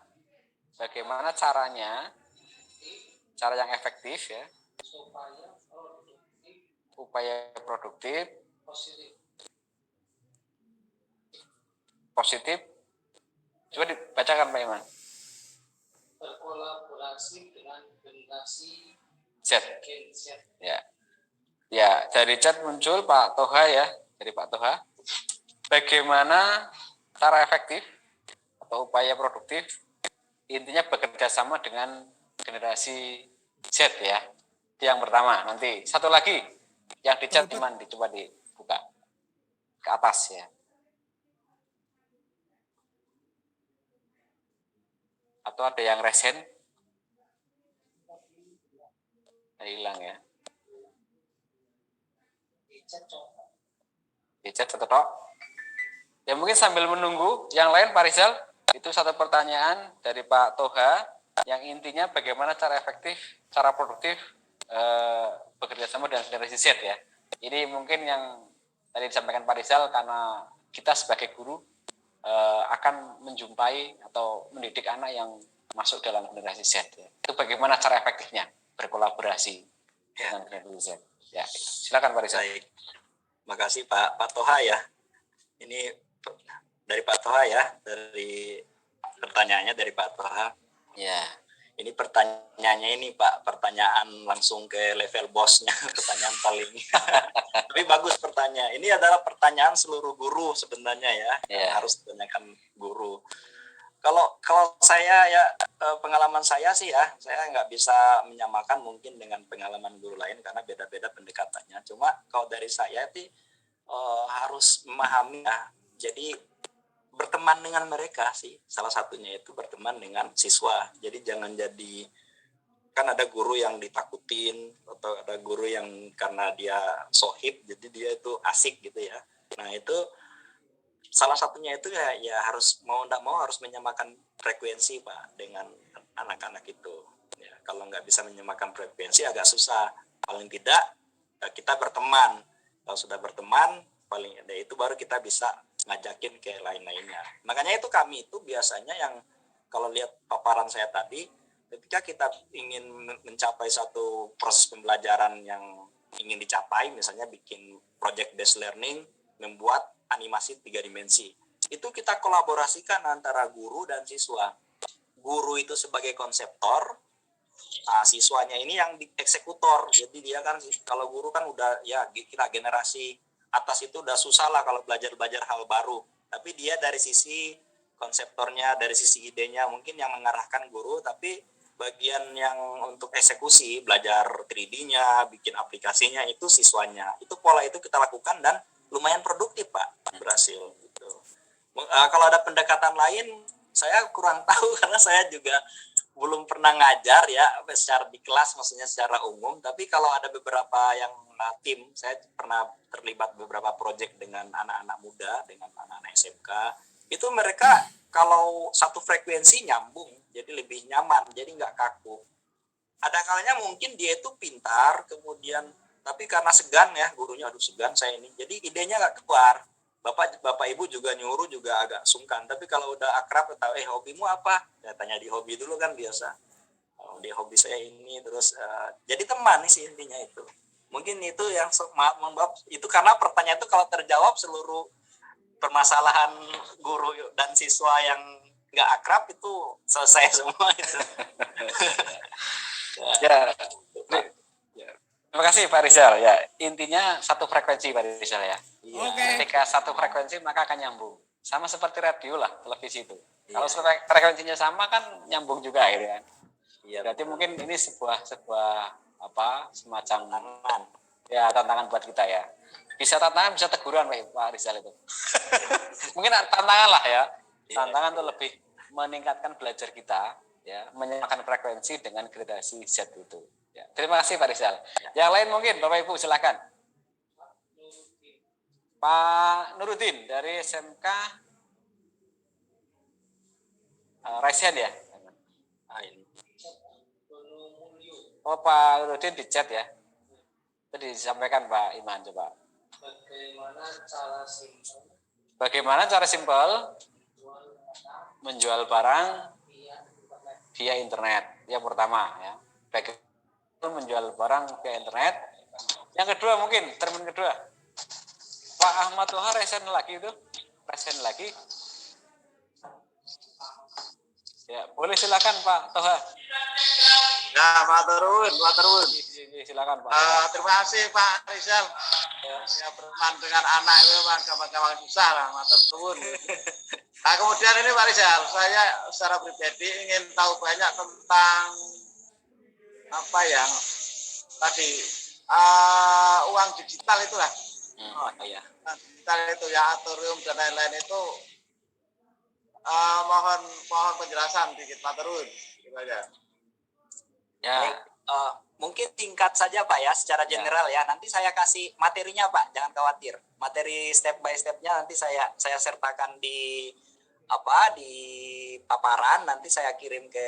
caranya, cara yang efektif ya, upaya produktif, positif. Coba dibacakan Pak Iman. Berkolaborasi dengan generasi Z. Gen Z. Ya, dari chat muncul Pak Toha ya, dari Pak Toha. Bagaimana cara efektif atau upaya produktif? Intinya bekerja sama dengan generasi Z ya. Itu yang pertama. Nanti satu lagi yang di chat Iman dicoba dibuka ke atas ya. Atau ada yang resen? Hilang ya. Di chat satu tok. Ya mungkin sambil menunggu yang lain Pak Rizal, itu satu pertanyaan dari Pak Toha yang intinya bagaimana cara efektif, cara produktif bekerja sama dengan generasi Z ya. Ini mungkin yang tadi disampaikan Pak Rizal karena kita sebagai guru akan menjumpai atau mendidik anak yang masuk dalam generasi Z ya. Itu bagaimana cara efektifnya berkolaborasi dengan generasi Z. Ya, silakan Pak Rizal. Baik. Makasih Pak Toha ya. Ini dari Pak Toha ya, dari pertanyaannya dari Pak Toha. Ya. Ini pertanyaannya ini Pak, pertanyaan langsung ke level bosnya, pertanyaan paling. Tapi bagus pertanyaan. Ini adalah pertanyaan seluruh guru sebenarnya ya, yang harus ditanyakan guru. Kalau saya ya, pengalaman saya sih ya, saya nggak bisa menyamakan mungkin dengan pengalaman guru lain karena beda-beda pendekatannya. Cuma kalau dari saya sih harus memahami ya, jadi berteman dengan mereka sih, salah satunya itu berteman dengan siswa. Jadi jangan jadi, kan ada guru yang ditakutin atau ada guru yang karena dia sohib jadi dia itu asik gitu ya. Nah itu salah satunya itu ya harus mau tidak mau harus menyamakan frekuensi Pak dengan anak-anak itu ya. Kalau nggak bisa menyamakan frekuensi agak susah. Paling tidak kita berteman. Kalau sudah berteman paling ada itu baru kita bisa ngajakin ke lain-lainnya. Makanya itu kami itu biasanya yang kalau lihat paparan saya tadi, ketika kita ingin mencapai satu proses pembelajaran yang ingin dicapai, misalnya bikin project based learning, membuat animasi 3 dimensi. Itu kita kolaborasikan antara guru dan siswa. Guru itu sebagai konseptor, siswanya ini yang eksekutor. Jadi dia kan, kalau guru kan udah ya kira generasi atas itu udah susah lah kalau belajar hal baru. Tapi dia dari sisi konseptornya, dari sisi idenya mungkin yang mengarahkan guru, tapi bagian yang untuk eksekusi, belajar 3D-nya, bikin aplikasinya itu siswanya. Itu pola itu kita lakukan dan lumayan produktif Pak, berhasil gitu. Kalau ada pendekatan lain saya kurang tahu karena saya juga belum pernah ngajar ya secara di kelas, maksudnya secara umum. Tapi kalau ada beberapa yang tim, saya pernah terlibat beberapa proyek dengan anak-anak muda, dengan anak-anak SMK. Itu mereka kalau satu frekuensi nyambung, jadi lebih nyaman, jadi nggak kaku. Ada kalanya mungkin dia itu pintar, kemudian tapi karena segan ya gurunya, aduh segan saya ini, jadi idenya nggak keluar. Bapak ibu juga nyuruh juga agak sungkan. Tapi kalau udah akrab atau hobimu apa? Ya tanya di hobi dulu kan biasa. Di hobi saya ini terus jadi teman sih intinya itu. Mungkin itu yang maaf itu karena pertanyaan itu kalau terjawab seluruh permasalahan guru dan siswa yang nggak akrab itu selesai semua itu. Ya. Terima kasih Pak Rizal ya. Intinya satu frekuensi Pak Rizal ya. Iya. Oke. Ketika satu frekuensi maka akan nyambung. Sama seperti radio lah, televisi itu. Iya. Kalau frekuensinya sama kan nyambung juga gitu kan. Iya. Berarti mungkin ini sebuah semacam Tantangan. ya tantangan buat kita ya. Bisa tantangan, bisa teguran Pak Rizal itu. Mungkin tantangan lah ya. Tantangan itu lebih meningkatkan belajar kita, ya, menyamakan frekuensi dengan gradasi Z itu. Ya, terima kasih Pak Rizal. Yang lain mungkin Bapak Ibu silakan. Pak Nurudin dari SMK Raisen ya. Ah, ini. Oh Pak Nurudin di chat ya. Itu disampaikan Pak Iman coba. Bagaimana cara simpel Menjual barang internet? via internet. Yang pertama ya. Bagaimana menjual barang via internet. Yang kedua mungkin termin kedua. Pak Ahmad Toha resen lagi itu. Resen lagi. Ya, boleh silakan Pak Toha. Ya, maturun. Silakan Pak Toha. Terima kasih Pak Rizal. Ya, berteman dengan anak itu memang gampang-gampang susah lah, maturun. Nah, kemudian ini Pak Rizal, saya secara pribadi ingin tahu banyak tentang apa ya tadi uang digital itulah. Oh iya. Uang digital itu ya, Atorium dan lain-lain itu mohon penjelasan dikit maturun. Gitu aja. Ya, Baik, mungkin singkat saja Pak ya, secara general ya. Nanti saya kasih materinya Pak, jangan khawatir. Materi step by stepnya nanti saya sertakan di paparan. Nanti saya kirim ke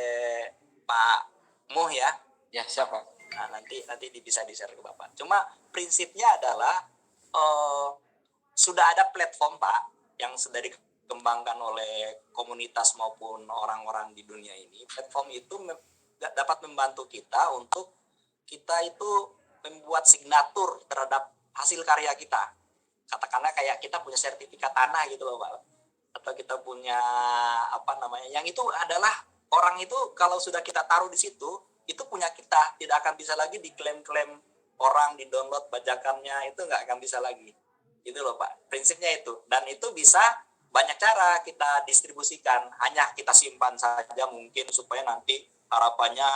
Pak Muh ya. ya siapa? Nah, nanti bisa di-share ke Bapak. Cuma prinsipnya adalah sudah ada platform Pak yang sudah dikembangkan oleh komunitas maupun orang-orang di dunia ini. Platform itu dapat membantu kita untuk kita itu membuat signatur terhadap hasil karya kita. Katakanlah kayak kita punya sertifikat tanah gitu loh Pak. Atau kita punya yang itu adalah orang itu kalau sudah kita taruh di situ, itu punya kita, tidak akan bisa lagi diklaim-klaim orang, di-download bajakannya, itu nggak akan bisa lagi. Gitu loh Pak, prinsipnya itu. Dan itu bisa banyak cara kita distribusikan, hanya kita simpan saja mungkin supaya nanti harapannya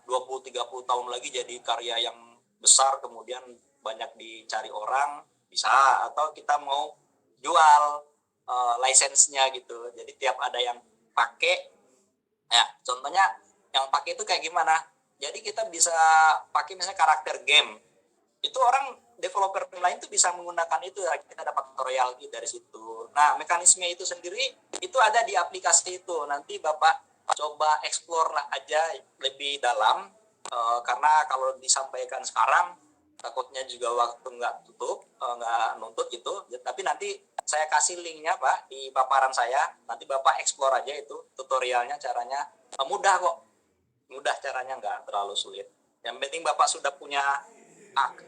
20-30 tahun lagi jadi karya yang besar, kemudian banyak dicari orang, bisa. Atau kita mau jual lisensinya gitu, jadi tiap ada yang pakai, ya contohnya yang pakai itu kayak gimana, jadi kita bisa pakai misalnya karakter game, itu orang developer lain tuh bisa menggunakan itu, ya kita dapat royalti dari situ. Nah, mekanisme itu sendiri itu ada di aplikasi itu. Nanti Bapak coba explore lah aja lebih dalam, karena kalau disampaikan sekarang takutnya juga waktu nggak nuntut gitu. Tapi nanti saya kasih linknya Pak di paparan saya. Nanti Bapak explore aja itu tutorialnya, caranya mudah kok, mudah caranya, nggak terlalu sulit. Yang penting Bapak sudah punya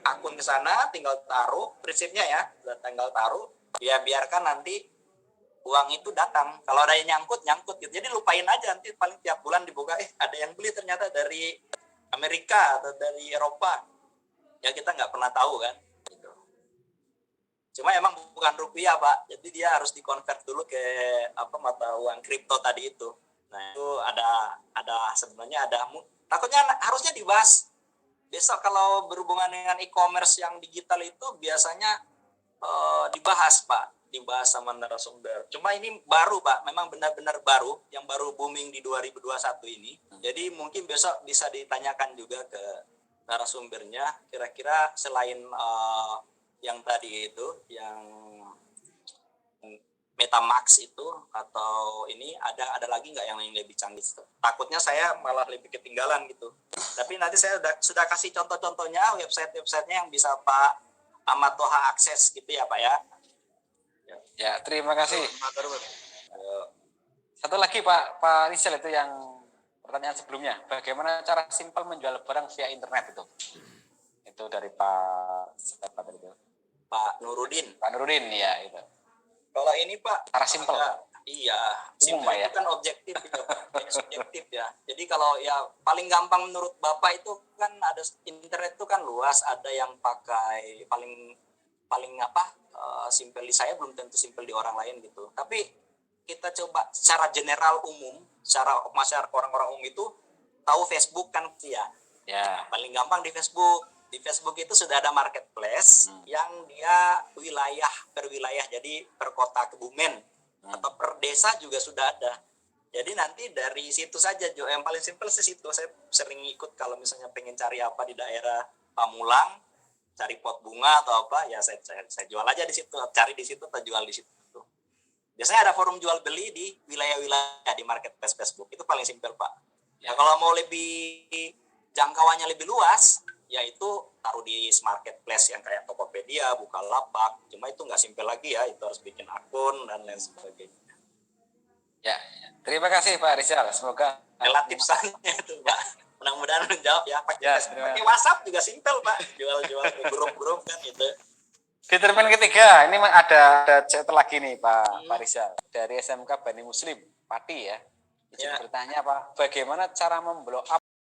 akun ke sana, tinggal taruh, prinsipnya ya, tinggal taruh, ya biarkan nanti uang itu datang. Kalau ada yang nyangkut gitu. Jadi lupain aja, nanti paling tiap bulan dibuka, ada yang beli ternyata dari Amerika atau dari Eropa. Ya kita nggak pernah tahu kan. Gitu. Cuma emang bukan rupiah Pak, jadi dia harus dikonvert dulu ke mata uang kripto tadi itu. Nah itu ada sebenarnya takutnya harusnya dibahas. Besok kalau berhubungan dengan e-commerce yang digital itu biasanya dibahas Pak, dibahas sama narasumber. Cuma ini baru Pak, memang benar-benar baru, yang baru booming di 2021 ini. Jadi mungkin besok bisa ditanyakan juga ke narasumbernya, kira-kira selain yang tadi itu, yang Metamask itu atau ini ada lagi nggak yang lebih canggih? Takutnya saya malah lebih ketinggalan gitu. Tapi nanti saya sudah kasih contoh-contohnya, website-websitenya yang bisa Pak Ahmad Toha akses gitu ya Pak ya. Ya, terima kasih. Maturun. Satu lagi Pak Rizal itu yang pertanyaan sebelumnya. Bagaimana cara simpel menjual barang via internet itu? Itu dari Pak siapa tadi itu? Pak Nurudin. Pak Nurudin ya itu. Kalau ini Pak, Cara simpel. Iya, Umum, simpel Pak, ya? itu kan objektif ya, Pak. Ini subjektif ya. Jadi kalau ya paling gampang menurut Bapak itu kan ada internet itu kan luas, ada yang pakai paling paling apa simpel di saya belum tentu simpel di orang lain gitu. Tapi kita coba secara general umum, secara masyarakat orang-orang umum itu tahu Facebook kan ya. Ya. Paling gampang di Facebook. Di Facebook itu sudah ada marketplace yang dia wilayah per wilayah, jadi per kota Kebumen atau per desa juga sudah ada. Jadi nanti dari situ saja Jo, yang paling simpel sih situ. Saya sering ikut kalau misalnya pengen cari apa di daerah Pamulang, cari pot bunga atau apa, ya saya jual aja di situ, cari di situ atau jual di situ. Biasanya ada forum jual beli di wilayah-wilayah di marketplace Facebook. Itu paling simpel, Pak. Ya kalau mau lebih jangkauannya lebih luas, yaitu taruh di marketplace yang kayak Tokopedia, Bukalapak. Cuma itu nggak simpel lagi ya, itu harus bikin akun dan lain sebagainya. Ya, terima kasih Pak Rizal. Semoga Relatif saja itu, Pak. Mudah-mudahan menjawab ya. Ya, Pakai WhatsApp juga simpel, Pak. Jual-jual grup-grup kan itu. di termin ketiga ini ada chat lagi nih Pak Rizal dari SMK Bani Muslim Pati ya. Izin Ya. bertanya Pak, bagaimana cara memblow up